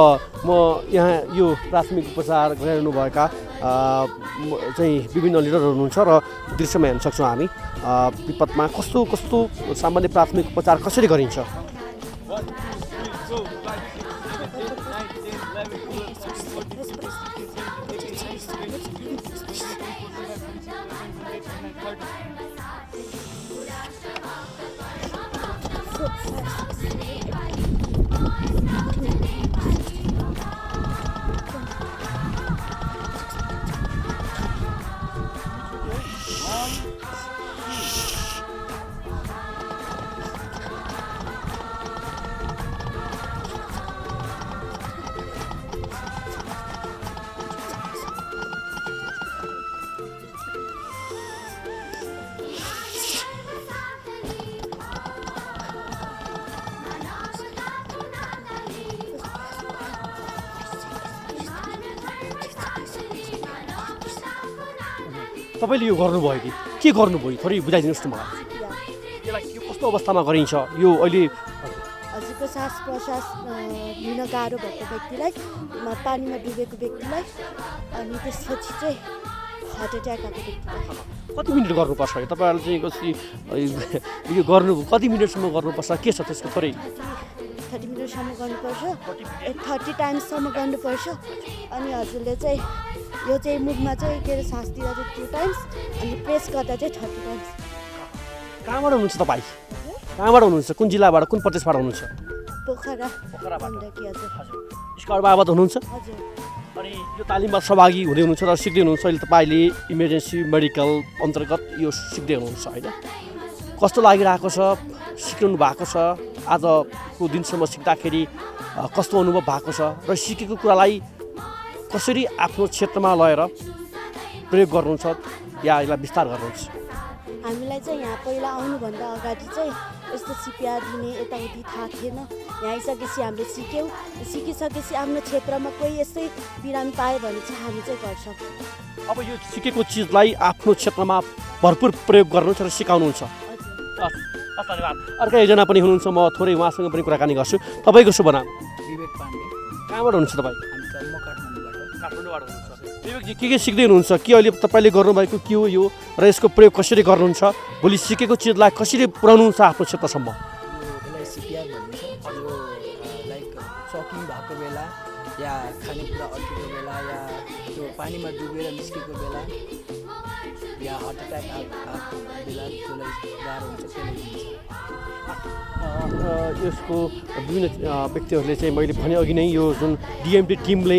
म यहाँ यो प्राथमिक उपचार गरिरहनुभएका चाहिँ विभिन्न लिडरहरू हुनुहुन्छ र दृश्यमा हेर्न सक्छौँ हामी विपदमा कस्तो कस्तो सामान्य प्राथमिक उपचार कसरी गरिन्छ। तपाईँले यो गर्नुभयो कि के गर्नुभयो थोरै बुझाइदिनुहोस् न मलाई। यसलाई यो कस्तो अवस्थामा गरिन्छ यो अहिले? हजुरको सास प्रश्वास लिन गाह्रो भएको व्यक्तिलाई, पानीमा डुबेको व्यक्तिलाई, अनि त्यसपछि चाहिँ हार्ट एट्याक आएको व्यक्तिलाई कति मिनट गर्नुपर्छ? तपाईँहरूले चाहिँ कसरी यो गर्नु कति मिनटसम्म गर्नुपर्छ, के छ त्यसको थोरै? 30 मिनटसम्म गर्नुपर्छ, 30 टाइम्ससम्म गर्नुपर्छ। अनि हजुरले चाहिँ यो चाहिँ मुखमा चाहिँ के अरे सास दिँदा चाहिँ 2 टाइम्स अनि प्रेस गर्दा चाहिँ 30 टाइम्स। कहाँबाट हुनुहुन्छ तपाईँ? कहाँबाट हुनुहुन्छ? कुन जिल्लाबाट कुन प्रदेशबाट हुनुहुन्छ? पोखरा। स्काउट बाबत हुनुहुन्छ? हजुर। अनि यो तालिममा सहभागी हुँदै हुनुहुन्छ र सिक्दै हुनुहुन्छ। अहिले तपाईँले इमर्जेन्सी मेडिकल अन्तर्गत यो सिक्दै हुनुहुन्छ होइन? कस्तो लागिरहेको छ? सिक्नु भएको छ? आजको दिनसम्म सिक्दाखेरि कस्तो अनुभव भएको छ र सिकेको कुरालाई कसरी आफ्नो क्षेत्रमा लगेर प्रयोग गर्नुहुन्छ या यसलाई विस्तार गर्नुहुन्छ? हामीलाई चाहिँ यहाँ पहिला आउनुभन्दा अगाडि चाहिँ यस्तो सिपिआर दिने यताउति थाहा थिएन। यहाँ आइसकेपछि हामीले सिक्यौँ, सिकिसकेपछि आफ्नो क्षेत्रमा कोही यस्तै बिरामी पायो भने चाहिँ हामी चाहिँ गर्छौँ। अब यो सिकेको चिजलाई आफ्नो क्षेत्रमा भरपुर प्रयोग गर्नुहुन्छ र सिकाउनुहुन्छ। धन्यवाद। अर्को एकजना पनि हुनुहुन्छ, म थोरै उहाँसँग पनि कुराकानी गर्छु। तपाईँको शुभ नाम? विवेक पाण्डे। कहाँबाट हुनुहुन्छ तपाईँ? म काठमाडौँबाट हुनुहुन्छ। विवेकजी के सिक्दै हुनुहुन्छ? के अहिले तपाईँले गर्नुभएको के हो यो र यसको प्रयोग कसरी गर्नुहुन्छ? भोलि सिकेको चिजलाई कसरी पुर्याउनुहुन्छ आफ्नो क्षेत्रसम्म? यसलाई सिपिआर भनिन्छ। यो लाइक सक भएको बेला या खानेकुरा अड्केको बेला या त्यो पानीमा डुबेर निस्केको बेला या हार्ट एट्याक आएको बेला त्यसलाई गाह्रो हुन्छ त्यसले हुन्छ। यसको विभिन्न व्यक्तिहरूले चाहिँ मैले भने अघि नै यो जुन डिएमडी टिमले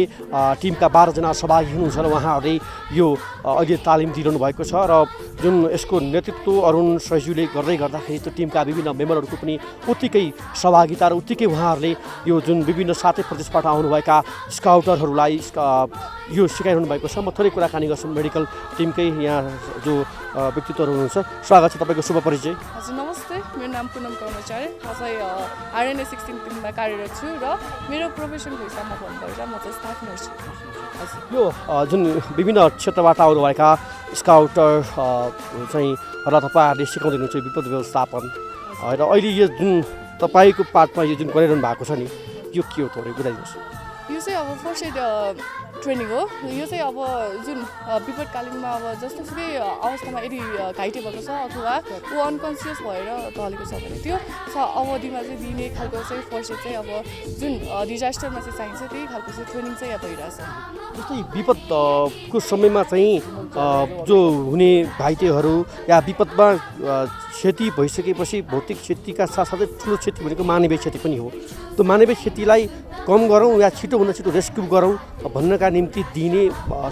टिमका 12 जना सहभागी हुनुहुन्छ र उहाँहरूले यो अहिले तालिम दिइरहनु भएको छ र जुन यसको नेतृत्व अरुण सैजुले गर्दै गर्दाखेरि त्यो टिमका विभिन्न मेम्बरहरूको पनि उत्तिकै सहभागिता र उत्तिकै उहाँहरूले यो जुन विभिन्न 7 प्रदेशबाट आउनुभएका स्काउटरहरूलाई यो सिकाइरहनु भएको छ। म थोरै कुराकानी गर्छु मेडिकल टिमकै यहाँ जो व्यक्तित्वहरू हुनुहुन्छ। स्वागत छ तपाईँको शुभ परिचय। हजुर नमस्ते, मेरो नाम पुनम कर्मचारी, म चाहिँ आरएनए 16 टिममा कार्यरत छु र मेरो प्रोफेसनको हिसाबमा भन्नुपर्दा म चाहिँ स्टाफ नर्स छु। यो जुन विभिन्न क्षेत्रबाट आउनुभएका स्काउटर चाहिँ र तपाईँहरूले सिकाउँदै हुनुहुन्छ विपद व्यवस्थापन र अहिले यो जुन तपाईँको पार्टमा यो जुन गरिरहनु भएको छ नि यो के हो थोरै बुझाइदिनुहोस्। यो चाहिँ अब फर्स्ट एड ट्रेनिङ हो। यो चाहिँ अब जुन विपदकालीनमा अब जस्तोसुकै अवस्थामा यदि घाइते भएको छ अथवा ऊ अनकन्सियस भएर ढलेको छ भने त्यो अवधिमा चाहिँ दिने खालको चाहिँ फर्स्ट एड चाहिँ अब जुन डिजास्टरमा चाहिँ चाहिन्छ त्यही खालको चाहिँ ट्रेनिङ चाहिँ अब भइरहेछ। जस्तै विपदको समयमा चाहिँ जो हुने घाइतेहरू या विपदमा क्षति भइसकेपछि भौतिक क्षतिका साथसाथै ठुलो क्षति भनेको मानवीय क्षति पनि हो। त्यो मानवीय क्षतिलाई कम गरौँ या छिटोभन्दा छिटो रेस्क्यु गरौँ भन्नका निम्ति दिने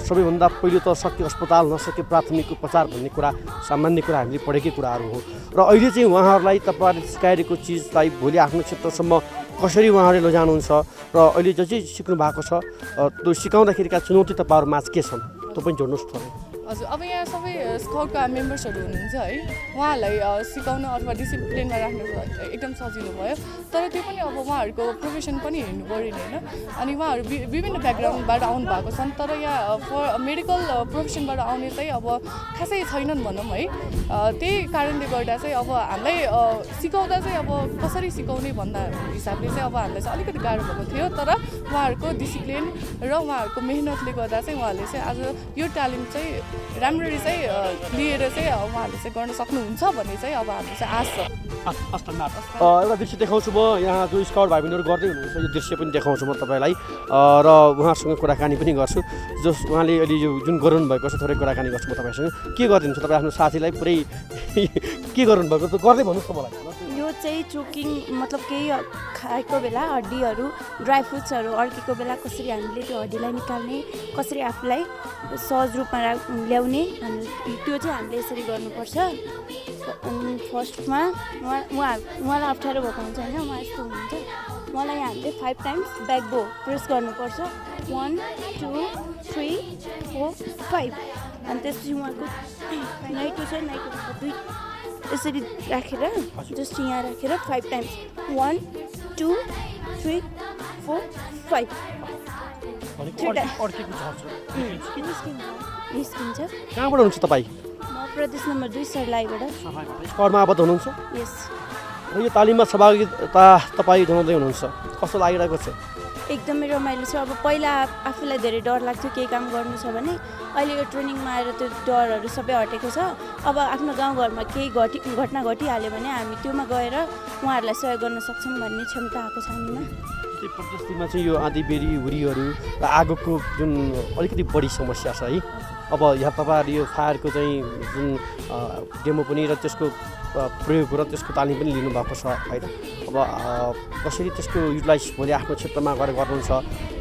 सबैभन्दा पहिलो त सके अस्पताल नसके प्राथमिक उपचार भन्ने कुरा सामान्य कुरा हामीले पढेकै कुराहरू हो र अहिले चाहिँ उहाँहरूलाई तपाईँहरूले सिकाइरहेको चिजलाई भोलि आफ्नो क्षेत्रसम्म कसरी उहाँहरूले लैजानुहुन्छ र अहिले जो चाहिँ सिक्नु भएको छ त्यो सिकाउँदाखेरिका चुनौती तपाईँहरूमा के छन् त्यो पनि जोड्नुहोस् थोरै। हजुर अब यहाँ सबै स्काउटका मेम्बर्सहरू हुनुहुन्छ है, उहाँहरूलाई सिकाउन अथवा डिसिप्लिनमा राख्नु एकदम सजिलो भयो। तर त्यो पनि अब उहाँहरूको प्रोफेसन पनि हेर्नु पऱ्यो नि होइन। अनि उहाँहरू विभिन्न ब्याकग्राउन्डबाट आउनु भएको छन् तर यहाँ मेडिकल प्रोफेसनबाट आउने चाहिँ अब खासै छैनन् भनौँ है। त्यही कारणले गर्दा चाहिँ अब हामीलाई सिकाउँदा चाहिँ अब कसरी सिकाउने भन्दा हिसाबले चाहिँ अब हामीलाई चाहिँ अलिकति गाह्रो भएको थियो। तर उहाँहरूको डिसिप्लिन र उहाँहरूको मेहनतले गर्दा चाहिँ उहाँहरूले चाहिँ आज यो तालिम चाहिँ राम्ररी चाहिँ लिएर चाहिँ उहाँहरूले चाहिँ गर्न सक्नुहुन्छ भन्ने चाहिँ अब हाम्रो चाहिँ आश छ। एउटा दृश्य देखाउँछु म यहाँ जो स्काउट भाइ बहिनीहरू गर्दै हुनुहुन्छ यो दृश्य पनि देखाउँछु म तपाईँलाई र उहाँसँग कुराकानी पनि गर्छु। जस उहाँले अहिले यो जुन गराउनु भएको छ थोरै कुराकानी गर्छु म तपाईँसँग। के गरिदिनुहुन्छ तपाईँ आफ्नो साथीलाई पुरै के गर्नु भएको त गर्दै भन्नुहोस् न मलाई। यो चाहिँ चोकिङ मतलब केही खाएको बेला हड्डीहरू ड्राई फ्रुट्सहरू अड्केको बेला कसरी हामीले त्यो हड्डीलाई निकाल्ने कसरी आफूलाई सहज रूपमा ल्याउने त्यो चाहिँ हामीले यसरी गर्नुपर्छ। फर्स्टमा उहाँलाई अप्ठ्यारो भएको हुन्छ होइन, उहाँ यस्तो हुनुहुन्छ, उहाँलाई हामीले 5 टाइम्स ब्याक बो प्रेस गर्नुपर्छ 1 2 3 4 5 अनि त्यसपछि उहाँको नाइटो छ नाइटो दुई यसरी राखेर जस्ट यहाँ राखेर 5 टाइम्स 1 2 3 4 5 निस्किन्छ। कहाँबाट हुनुहुन्छ तपाईँ? म प्रदेश नम्बर 2 सर्लाहीबाट। स्क्वाडमा आबद्ध हुनुहुन्छ? यस। र यो तालिममा सहभागिता तपाईँ जनाउँदै हुनुहुन्छ कस्तो लागिरहेको छ? एकदमै रमाइलो छ। अब पहिला आफूलाई धेरै डर लाग्थ्यो केही काम गर्नु छ भने, अहिले यो ट्रेनिङमा आएर त्यो डरहरू सबै हटेको छ। अब आफ्नो गाउँघरमा केही घटना घटिहाल्यो भने हामी त्योमा गएर उहाँहरूलाई सहयोग गर्न सक्छौँ भन्ने क्षमता आएको छ हामीमा। प्रदेशमा चाहिँ यो आँधीबेहरी हुरीहरू र आगोको जुन अलिकति बढी समस्या छ है। अब यहाँ तपाईँहरूले यो फायरको चाहिँ जुन डेमो पनि र त्यसको प्रयोग र त्यसको तालिम पनि लिनुभएको छ होइन। अब कसरी त्यसको युटिलाइज भोलि आफ्नो क्षेत्रमा गएर गर्नुहुन्छ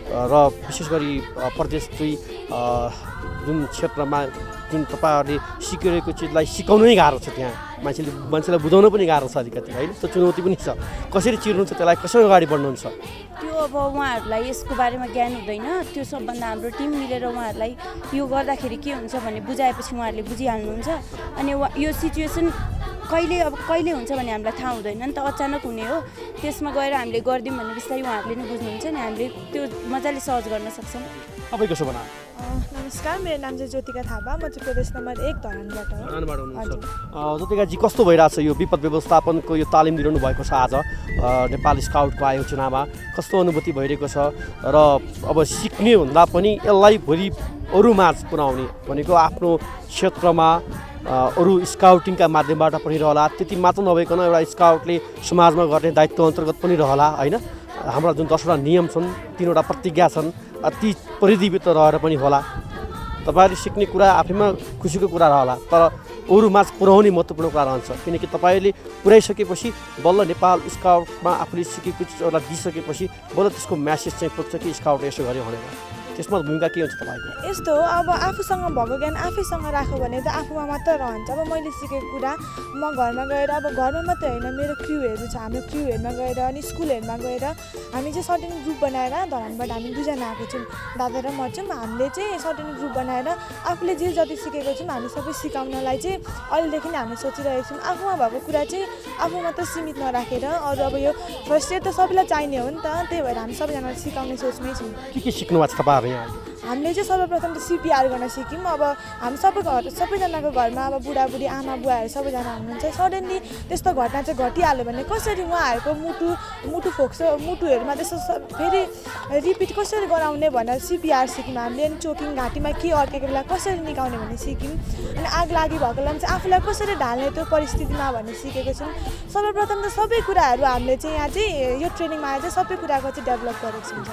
र विशेष गरी प्रदेश 2 जुन क्षेत्रमा जुन तपाईँहरूले सिकिरहेको चिजलाई सिकाउनै गाह्रो छ, त्यहाँ मान्छेलाई बुझाउन पनि गाह्रो छ अलिकति होइन, त्यो चुनौती पनि छ। कसरी चिर्नुहुन्छ त्यसलाई, कसरी अगाडि बढ्नुहुन्छ? त्यो अब उहाँहरूलाई यसको बारेमा ज्ञान हुँदैन, त्यो सबभन्दा हाम्रो टिम मिलेर उहाँहरूलाई यो गर्दाखेरि के हुन्छ भन्ने बुझाएपछि उहाँहरूले बुझिहाल्नुहुन्छ। अनि यो सिचुएसन कहिले हुन्छ भने हामीलाई थाहा हुँदैन नि त, अचानक हुने हो। त्यसमा गएर हामीले गरिदिउँ भने बिस्तारै उहाँहरूले नै बुझ्नुहुन्छ नि, हामीले त्यो मजाले सहज गर्न सक्छौँ। तपाईँको शुभ नाम? नमस्कार, मेरो नाम चाहिँ ज्योतिका थापा, म चाहिँ प्रदेश नम्बर 1 धरानबाट हुनुहुन्छ। ज्योतिकाजी कस्तो भइरहेछ यो विपद व्यवस्थापनको यो तालिम दिइरहनु भएको छ आज नेपाल स्काउटको आयोजनामा, कस्तो अनुभूति भइरहेको छ र अब सिक्ने भन्दा पनि यसलाई भोलि अरू माझ पुर्याउने भनेको आफ्नो क्षेत्रमा अरू स्काउटिङका माध्यमबाट पनि रहला, त्यति मात्र नभइकन एउटा स्काउटले समाजमा गर्ने दायित्व अन्तर्गत पनि रहला होइन। हाम्रा जुन 10वटा नियम छन् 3वटा प्रतिज्ञा छन् ती परिधिभित्र रहेर पनि होला तपाईँहरूले सिक्ने कुरा आफैमा खुसीको कुरा रहला तर अरू माझ पुर्याउने महत्त्वपूर्ण कुरा रहन्छ किनकि तपाईँहरूले पुर्याइसकेपछि बल्ल नेपाल स्काउटमा आफूले सिकेको चिजहरूलाई दिइसकेपछि बल्ल त्यसको म्यासेज चाहिँ पुग्छ कि स्काउट यसो गर्यो भनेर त्यसमा भूमिका के हुन्छ तपाईँको यस्तो हो अब आफूसँग भएको ज्ञान आफैसँग राख्यो भने त आफूमा मात्र रहन्छ अब मैले सिकेको कुरा म घरमा गएर अब घरमा मात्रै होइन मेरो क्रुहरू छ हाम्रो क्रुहरूमा गएर अनि स्कुलहरूमा गएर हामी चाहिँ सर्टेन ग्रुप बनाएर धरानबाट हामी 2 जना आएको छौँ दादा र म छौँ हामीले चाहिँ सर्टेन ग्रुप बनाएर आफूले जे जति सिकेको छौँ हामी सबै सिकाउनलाई चाहिँ अहिलेदेखि नै हामी सोचिरहेको छौँ आफूमा भएको कुरा चाहिँ आफू मात्र सीमित नराखेर अरू अब यो फर्स्ट इयर त सबैलाई चाहिने हो नि त त्यही भएर हामी सबैजनालाई सिकाउने सोचमै छौँ के सिक्नु भएको छ तपाईँहरू यहाँ हामीले चाहिँ सर्वप्रथम त CPR गर्न सिक्यौँ अब हामी सबैजनाको घरमा अब बुढाबुढी आमा बुवाहरू सबैजना हुनुहुन्छ सडनली त्यस्तो घटना चाहिँ घटिहाल्यो भने कसरी उहाँहरूको मुटु फोक्सो मुटुहरूमा त्यस्तो फेरि रिपिट कसरी गराउने भनेर CPR सिक्यौँ हामीले अनि चोकिङ घाँटीमा के अड्केको बेला कसरी निकाउने भन्ने सिक्यौँ अनि आग लागि भएकोलाई चाहिँ आफूलाई कसरी ढाल्ने त्यो परिस्थितिमा भन्ने सिकेको छौँ सर्वप्रथम त सबै कुराहरू हामीले चाहिँ यहाँ चाहिँ यो ट्रेनिङमा आएर चाहिँ सबै कुराको चाहिँ डेभलप गरेको छौँ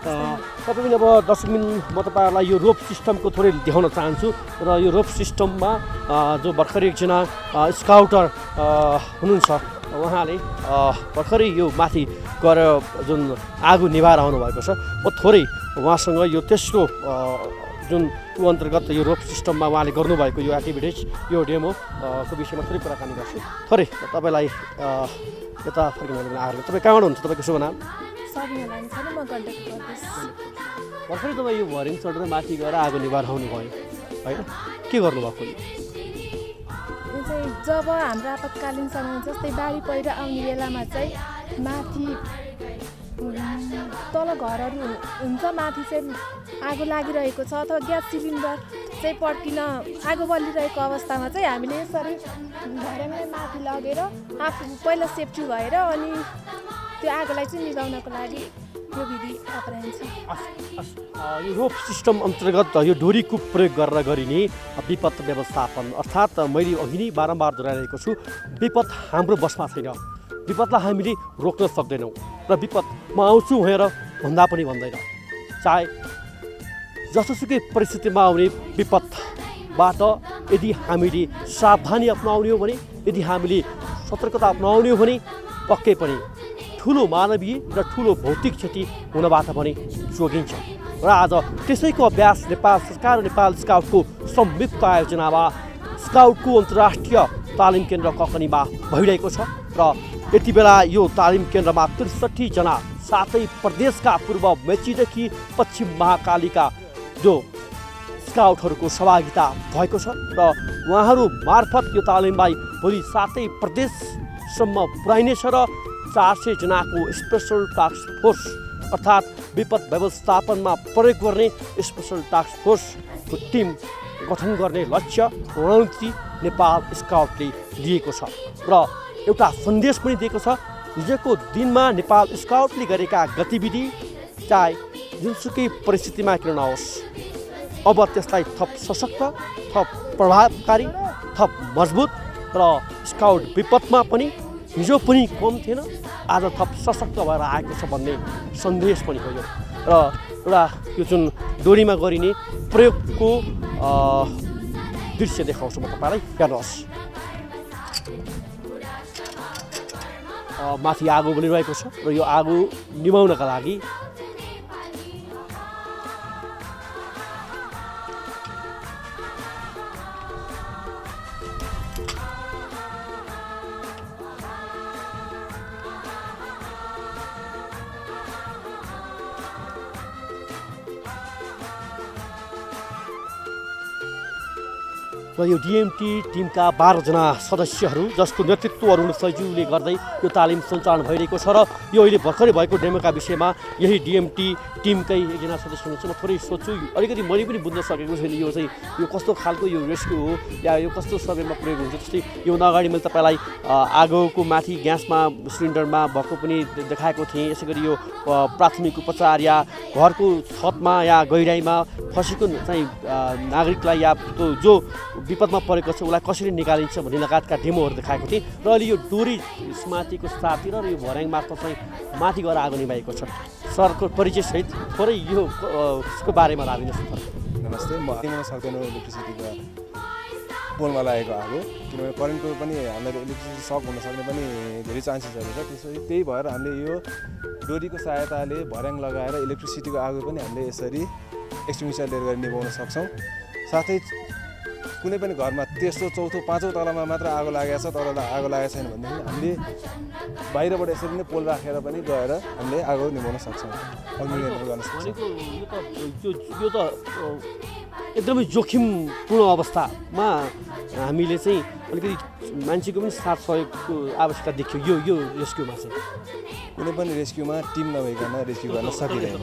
तपाईँ पनि अब दर्शक म तपाईँहरूलाई यो रोप सिस्टमको थोरै देखाउन चाहन्छु र यो रोप सिस्टममा जो भर्खरै एकजना स्काउटर हुनुहुन्छ उहाँले भर्खरै यो माथि गएर जुन आगो निभाएर आउनुभएको छ म थोरै उहाँसँग यो तेस्रो जुन को अन्तर्गत यो रोप सिस्टममा उहाँले गर्नुभएको यो एक्टिभिटिज यो डेमोको विषयमा थोरै कुराकानी गर्छु थोरै तपाईँलाई यता फर्किनु आएर तपाईँ कहाँबाट हुन्छ तपाईँको शुभ नाम भर्खरै तपाईँ यो भरिङ चढेर माथि गएर आगो निभाएर आउनुभयो होइन के गर्नुभएको जब हाम्रो आपतकालीन समय जस्तै बाढी पहिरो आउने बेलामा चाहिँ माथि तल घरहरू हुन्छ माथि चाहिँ आगो लागिरहेको छ अथवा ग्यास सिलिन्डर चाहिँ पड्किन आगो बलिरहेको अवस्थामा चाहिँ हामीले यसरी घरमै माथि लगेर आफू पहिला सेफ्टी भएर अनि त्यो आगोलाई चाहिँ निभाउनको लागि यो विधि अपनाइन्छ यो रोप सिस्टम अन्तर्गत यो डोरीको प्रयोग गरेर गरिने विपद व्यवस्थापन अर्थात् मैले अघि नै बारम्बार दोहोऱ्याइरहेको छु विपद हाम्रो बसमा छैन विपदलाई हामीले रोक्न सक्दैनौँ र विपद म आउँछु भनेर भन्दा पनि भन्दैन चाहे जसोसुकै परिस्थितिमा आउने विपदबाट यदि हामीले सावधानी अपनाउने हो भने यदि हामीले सतर्कता अपनाउने हो भने पक्कै पनि ठुलो मानवीय र ठुलो भौतिक क्षति हुनबाट पनि जोगिन्छ र आज त्यसैको अभ्यास नेपाल सरकार र नेपाल स्काउटको संयुक्त आयोजनामा स्काउटको अन्तर्राष्ट्रिय तालिम केन्द्र ककनीमा भइरहेको छ र यति बेला यो तालिम केन्द्रमा 63 जना 7 प्रदेशका पूर्व मेचीदेखि पश्चिम महाकालीका जो स्काउटहरूको सहभागिता भएको छ र उहाँहरू मार्फत यो तालिमलाई भोलि 7 प्रदेशसम्म पुर्याइनेछ र 400 जनाको स्पेसल टास्क फोर्स अर्थात् विपद व्यवस्थापनमा प्रयोग गर्ने स्पेसल टास्क फोर्सको टिम गठन गर्ने लक्ष्य रणनीति नेपाल स्काउटले लिएको छ र एउटा सन्देश पनि दिएको छ हिजोको दिनमा नेपाल स्काउटले गरेका गतिविधि चाहे जुनसुकै परिस्थितिमा किन नहोस् अब त्यसलाई थप सशक्त थप प्रभावकारी थप मजबुत र स्काउट विपदमा पनि हिजो पनि कम थिएन आज थप सशक्त भएर आएको छ भन्ने सन्देश पनि हो यो र एउटा यो जुन डोरीमा गरिने प्रयोगको दृश्य देखाउँछु म तपाईँलाई हेर्नुहोस् माथि आगो बलिरहेको छ र यो आगो निभाउनका लागि र यो डिएमटी टिमका 12 जना सदस्यहरू जसको नेतृत्व अरुण सैजुले गर्दै यो तालिम सञ्चालन भइरहेको छ र यो अहिले भर्खरै भएको डेमोका विषयमा यही डिएमटी टिमकै एकजना सदस्य हुनुहुन्छ म थोरै सोध्छु अलिकति मैले पनि बुझ्न सकेको छैन यो चाहिँ यो कस्तो खालको यो रेस्क्यु हो या यो कस्तो समयमा प्रयोग हुन्छ जस्तै योभन्दा अगाडि मैले तपाईँलाई आगोको माथि ग्यासमा सिलिन्डरमा भएको पनि देखाएको थिएँ यसै गरी यो प्राथमिक उपचार या घरको छतमा या गहिराइमा फँसेको चाहिँ नागरिकलाई या त्यो जो विपदमा परेको छ उसलाई कसरी निकालिन्छ भन्ने लगायतका डेमोहरू देखाएको थिएँ र अहिले यो डोरी समातिको साथतिर र यो भर्याङ मार्फत चाहिँ माथि गएर आगो निभाएको छ। सरको परिचयसहित थोरै यो उसको बारेमा राखिदिनुहोस् न। नमस्ते, म निभाउन सक्दैन इलेक्ट्रिसिटीको पोलमा लागेको आगो, किनभने करेन्टको पनि हामीलाई इलेक्ट्रिसिटी सक हुन सक्ने पनि धेरै चान्सेसहरू छ। त्यही भएर हामीले यो डोरीको सहायताले भर्याङ लगाएर इलेक्ट्रिसिटीको आगो पनि हामीले यसरी एक्सटिङ्ग्विसर लिएर गएर निभाउन सक्छौँ। साथै कुनै पनि घरमा तेस्रो चौथो पाँचौँ तलामा मात्र आगो लागेको छ तर आगो लागेको छैन भनेदेखि हामीले बाहिरबाट यसरी नै पोल राखेर पनि गएर हामीले आगो निभाउन सक्छौँ, अग्नि नियन्त्रण गर्न सक्छौँ। यो त एकदमै जोखिमपूर्ण अवस्थामा हामीले चाहिँ अलिकति मान्छेको पनि साथ सहयोगको आवश्यकता देखियो यो रेस्क्युमा चाहिँ। कुनै पनि रेस्क्युमा टिम नभइकन रेस्क्यु गर्न सकिँदैन,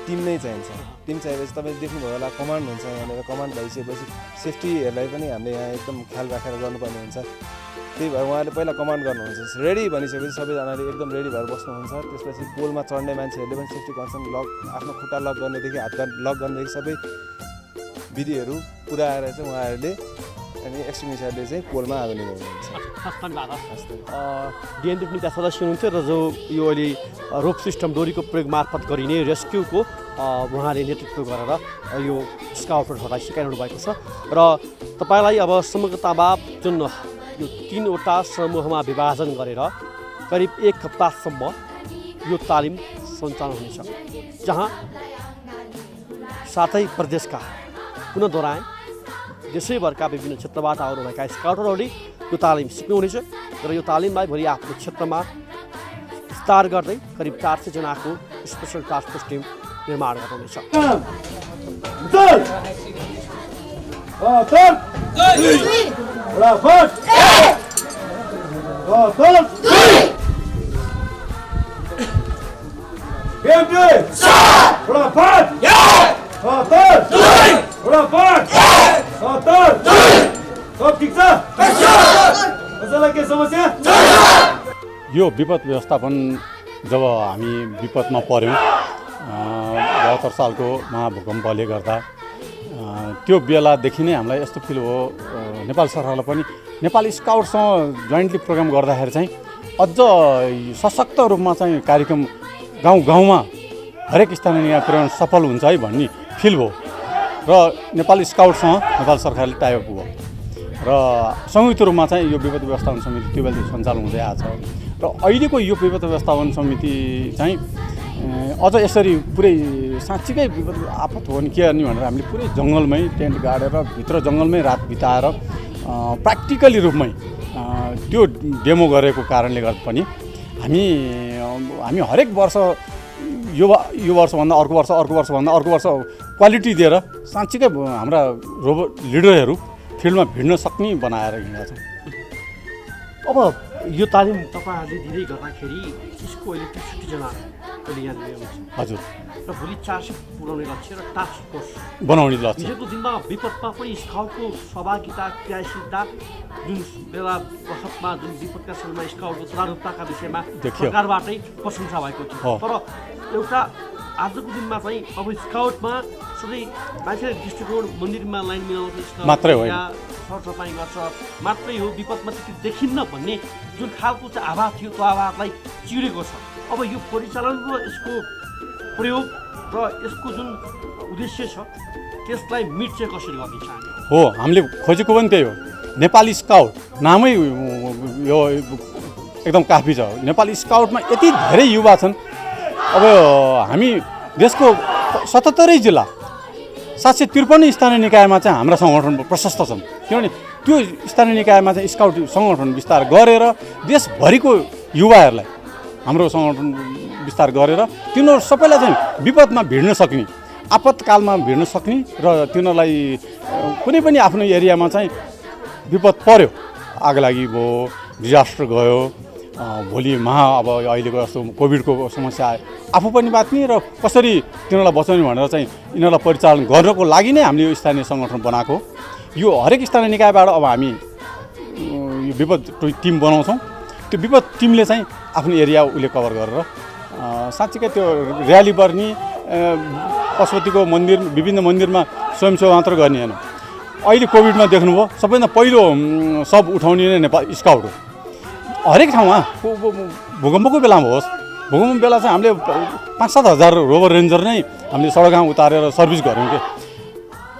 टिम नै चाहिन्छ। टिम चाहिएपछि तपाईँले देख्नुभयो होला कमान्ड हुन्छ, यहाँनिर कमान्ड भइसकेपछि सेफ्टीहरूलाई पनि हामीले यहाँ एकदम ख्याल राखेर गर्नुपर्ने हुन्छ। त्यही भएर उहाँले पहिला कमान्ड गर्नुहुन्छ, रेडी भनिसकेपछि सबैजनाले एकदम रेडी भएर बस्नुहुन्छ। त्यसपछि पोलमा चढ्ने मान्छेहरूले पनि सेफ्टी कन्सर्न लक, आफ्नो खुट्टा लक गर्नेदेखि हात लक गर्नेदेखि सबै विधिहरू पुऱ्याएर चाहिँ उहाँहरूले अनि एक्सटिङ्ग्विसरले चाहिँ पोलमा आगो निभाउनुहुन्छ। डिएनडी पनि त्यहाँ सदस्य हुनुहुन्थ्यो र जो यो अहिले रोप सिस्टम डोरीको प्रयोग मार्फत गरिने रेस्क्युको उहाँले नेतृत्व गरेर यो स्काउटहरूलाई सिकाइरहनु भएको छ। र तपाईँलाई अब समग्रतामा जुन यो 3वटा समूहमा विभाजन गरेर करिब 1 हप्तासम्म यो तालिम सञ्चालन हुनेछ, जहाँ सातै प्रदेशका पुनः दोहोऱ्याएँ देशैभरका विभिन्न क्षेत्रबाट आउनुभएका स्काउटरहरूले यो तालिम सिक्नुहुनेछ र यो तालिमलाई भोलि आफ्नो क्षेत्रमा विस्तार गर्दै करिब 400 जनाको स्पेसल टास्क फोर्स टिम निर्माण गर्नुहुनेछ। यो विपद व्यवस्थापन जब हामी विपदमा पर्यौँ 72 सालको महाभूकम्पले गर्दा त्यो बेलादेखि नै हामीलाई यस्तो फिल हो, नेपाल सरकारलाई पनि नेपाल स्काउटसँग जोइन्टली प्रोग्राम गर्दाखेरि चाहिँ अझ सशक्त रूपमा चाहिँ कार्यक्रम गाउँ गाउँमा हरेक स्थानीय निकाय पुर्याउन सफल हुन्छ है भन्ने फिल भयो र नेपाल स्काउटसँग नेपाल सरकारले टाइअप भयो र संयुक्त रूपमा चाहिँ यो विपद व्यवस्थापन समिति त्यो बेला सञ्चालन हुँदै आएको छ र अहिलेको यो विपद व्यवस्थापन समिति चाहिँ अझ यसरी पुरै साँच्चीकै विपद आपत हो नि के गर्ने भनेर हामीले पुरै जङ्गलमै टेन्ट गाडेर भित्र जङ्गलमै रात बिताएर प्र्याक्टिकली रूपमै त्यो डेमो गरेको कारणले गर्दा पनि हामी हरेक वर्ष यो वर्षभन्दा अर्को वर्षभन्दा अर्को वर्ष क्वालिटी दिएर साँच्चीकै हाम्रा रोबोट लिडरहरू फिल्डमा भिड्न सक्ने बनाएर हिँडेका छौँ। अब यो तालिम तपाईँहरूले दिँदै गर्दाखेरि यसको इलेक्ट्रिसिटी जना अहिले यहाँ ल्याउँछ हजुर र भोलि 400 पुर्याउने लक्ष्य र टास्क फोर्स बनाउने लक्ष्य। हिजोको दिनमा विपदमा पनि स्काउटको सहभागिता क्रियाशीलता जुन बेला बखतमा जुन विपदका समयमा स्काउटको सदारूपताका विषयमा सरकारबाटै प्रशंसा भएको थियो, तर एउटा आजको दिनमा चाहिँ अब स्काउटमा सधैँ मान्छेले दृष्टिकोण मन्दिरमा लाइन मिलाउँछ मात्रै होइन, सरसफाइ गर्छ मात्रै हो, विपदमा चाहिँ देखिन्न भन्ने जुन खालको चाहिँ आभास थियो त्यो आभासलाई चिरेको छ। अब यो परिचालन र यसको प्रयोग र यसको जुन उद्देश्य छ त्यसलाई मिट चाहिँ कसरी गर्ने चाहन्छ हो, हामीले खोजेको पनि त्यही हो। नेपाली स्काउट नामै यो एकदम काफी छ। नेपाली स्काउटमा यति धेरै युवा छन्। अब हामी देशको 77 जिल्ला 753 स्थानीय निकायमा चाहिँ हाम्रा सङ्गठन प्रशस्त छन्, किनभने त्यो स्थानीय निकायमा चाहिँ स्काउट सङ्गठन विस्तार गरेर देशभरिको युवाहरूलाई हाम्रो सङ्गठन विस्तार गरेर तिनीहरू सबैलाई चाहिँ विपदमा भिड्न सक्ने, आपतकालमा भिड्न सक्ने र तिनीहरूलाई कुनै पनि आफ्नो एरियामा चाहिँ विपद पर्यो, आगलागी भयो, डिजास्टर गयो, भोलि अब अहिलेको जस्तो कोभिडको समस्या आयो, आफू पनि बाँच्ने र कसरी तिनीहरूलाई बचाउने भनेर चाहिँ यिनीहरूलाई परिचालन गर्नको लागि नै हामीले यो स्थानीय सङ्गठन बनाएको। यो हरेक स्थानीय निकायबाट अब हामी यो विपद टिम बनाउँछौँ। त्यो विपद टिमले चाहिँ आफ्नो एरिया उसले कभर गरेर साँच्चीकै त्यो र्याली गर्ने पशुपतिको मन्दिर विभिन्न मन्दिरमा स्वयंसेवा मात्र गर्ने होइन। अहिले कोभिडमा देख्नुभयो सबैभन्दा पहिलो सब उठाउने नै नेपाल स्काउट हो। हरेक ठाउँमा भूकम्पको बेलामा होस्, भूकम्पको बेला चाहिँ हामीले 5-7 हजार रोभर रेन्जर नै हामीले सडकमा उतारेर सर्भिस गऱ्यौँ कि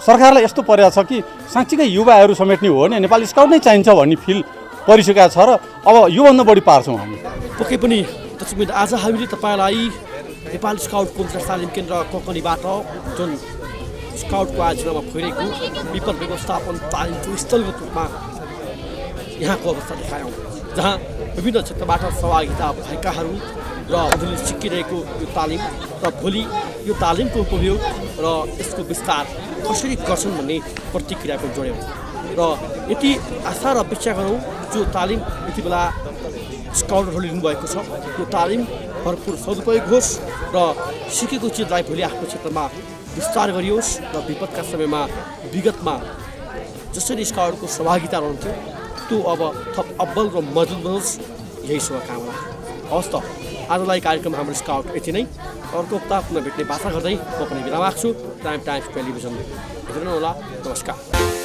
सरकारलाई यस्तो परेको छ कि साँच्चीकै युवाहरू समेट्ने हो भने नेपाल स्काउट नै चाहिन्छ भन्ने फिल परिसकेको छ र अब योभन्दा बढी पार्छौँ हामी। पक्कै पनि दर्शकवृन्द, आज हामीले तपाईँलाई नेपाल स्काउट कम्प्युटर तालिम केन्द्र कोकनीबाट जुन स्काउटको आयोजनामा भइरहेको विपद व्यवस्थापन तालिमको स्थलगत रूपमा यहाँको अवस्था देखायौँ, जहाँ विभिन्न क्षेत्रबाट सहभागिता भएकाहरू र उनीहरूले सिकिरहेको यो तालिम र भोलि यो तालिमको उपयोग र यसको विस्तार कसरी गर्छन् भन्ने प्रतिक्रियाको जोड्यौँ र यति आशा र अपेक्षा गरौँ जो तालिम यति बेला स्काउटहरूले लिनुभएको छ यो तालिम भरपुर सदुपयोग होस् र सिकेको चिजलाई भोलि आफ्नो क्षेत्रमा विस्तार गरियोस् र विपदका समयमा विगतमा जसरी स्काउटको सहभागिता रहन्थ्यो त्यो अब थप अब्बल र मजबुत बनोस्, यही शुभकामना। हवस् त, आजलाई कार्यक्रम हाम्रो स्काउट यति नै। अर्को हप्ता पुनः भेट्ने बाचा गर्दै म पनि बिदा माग्छु। टाइम्स टेलिभिजन हेर्नु होला। नमस्कार।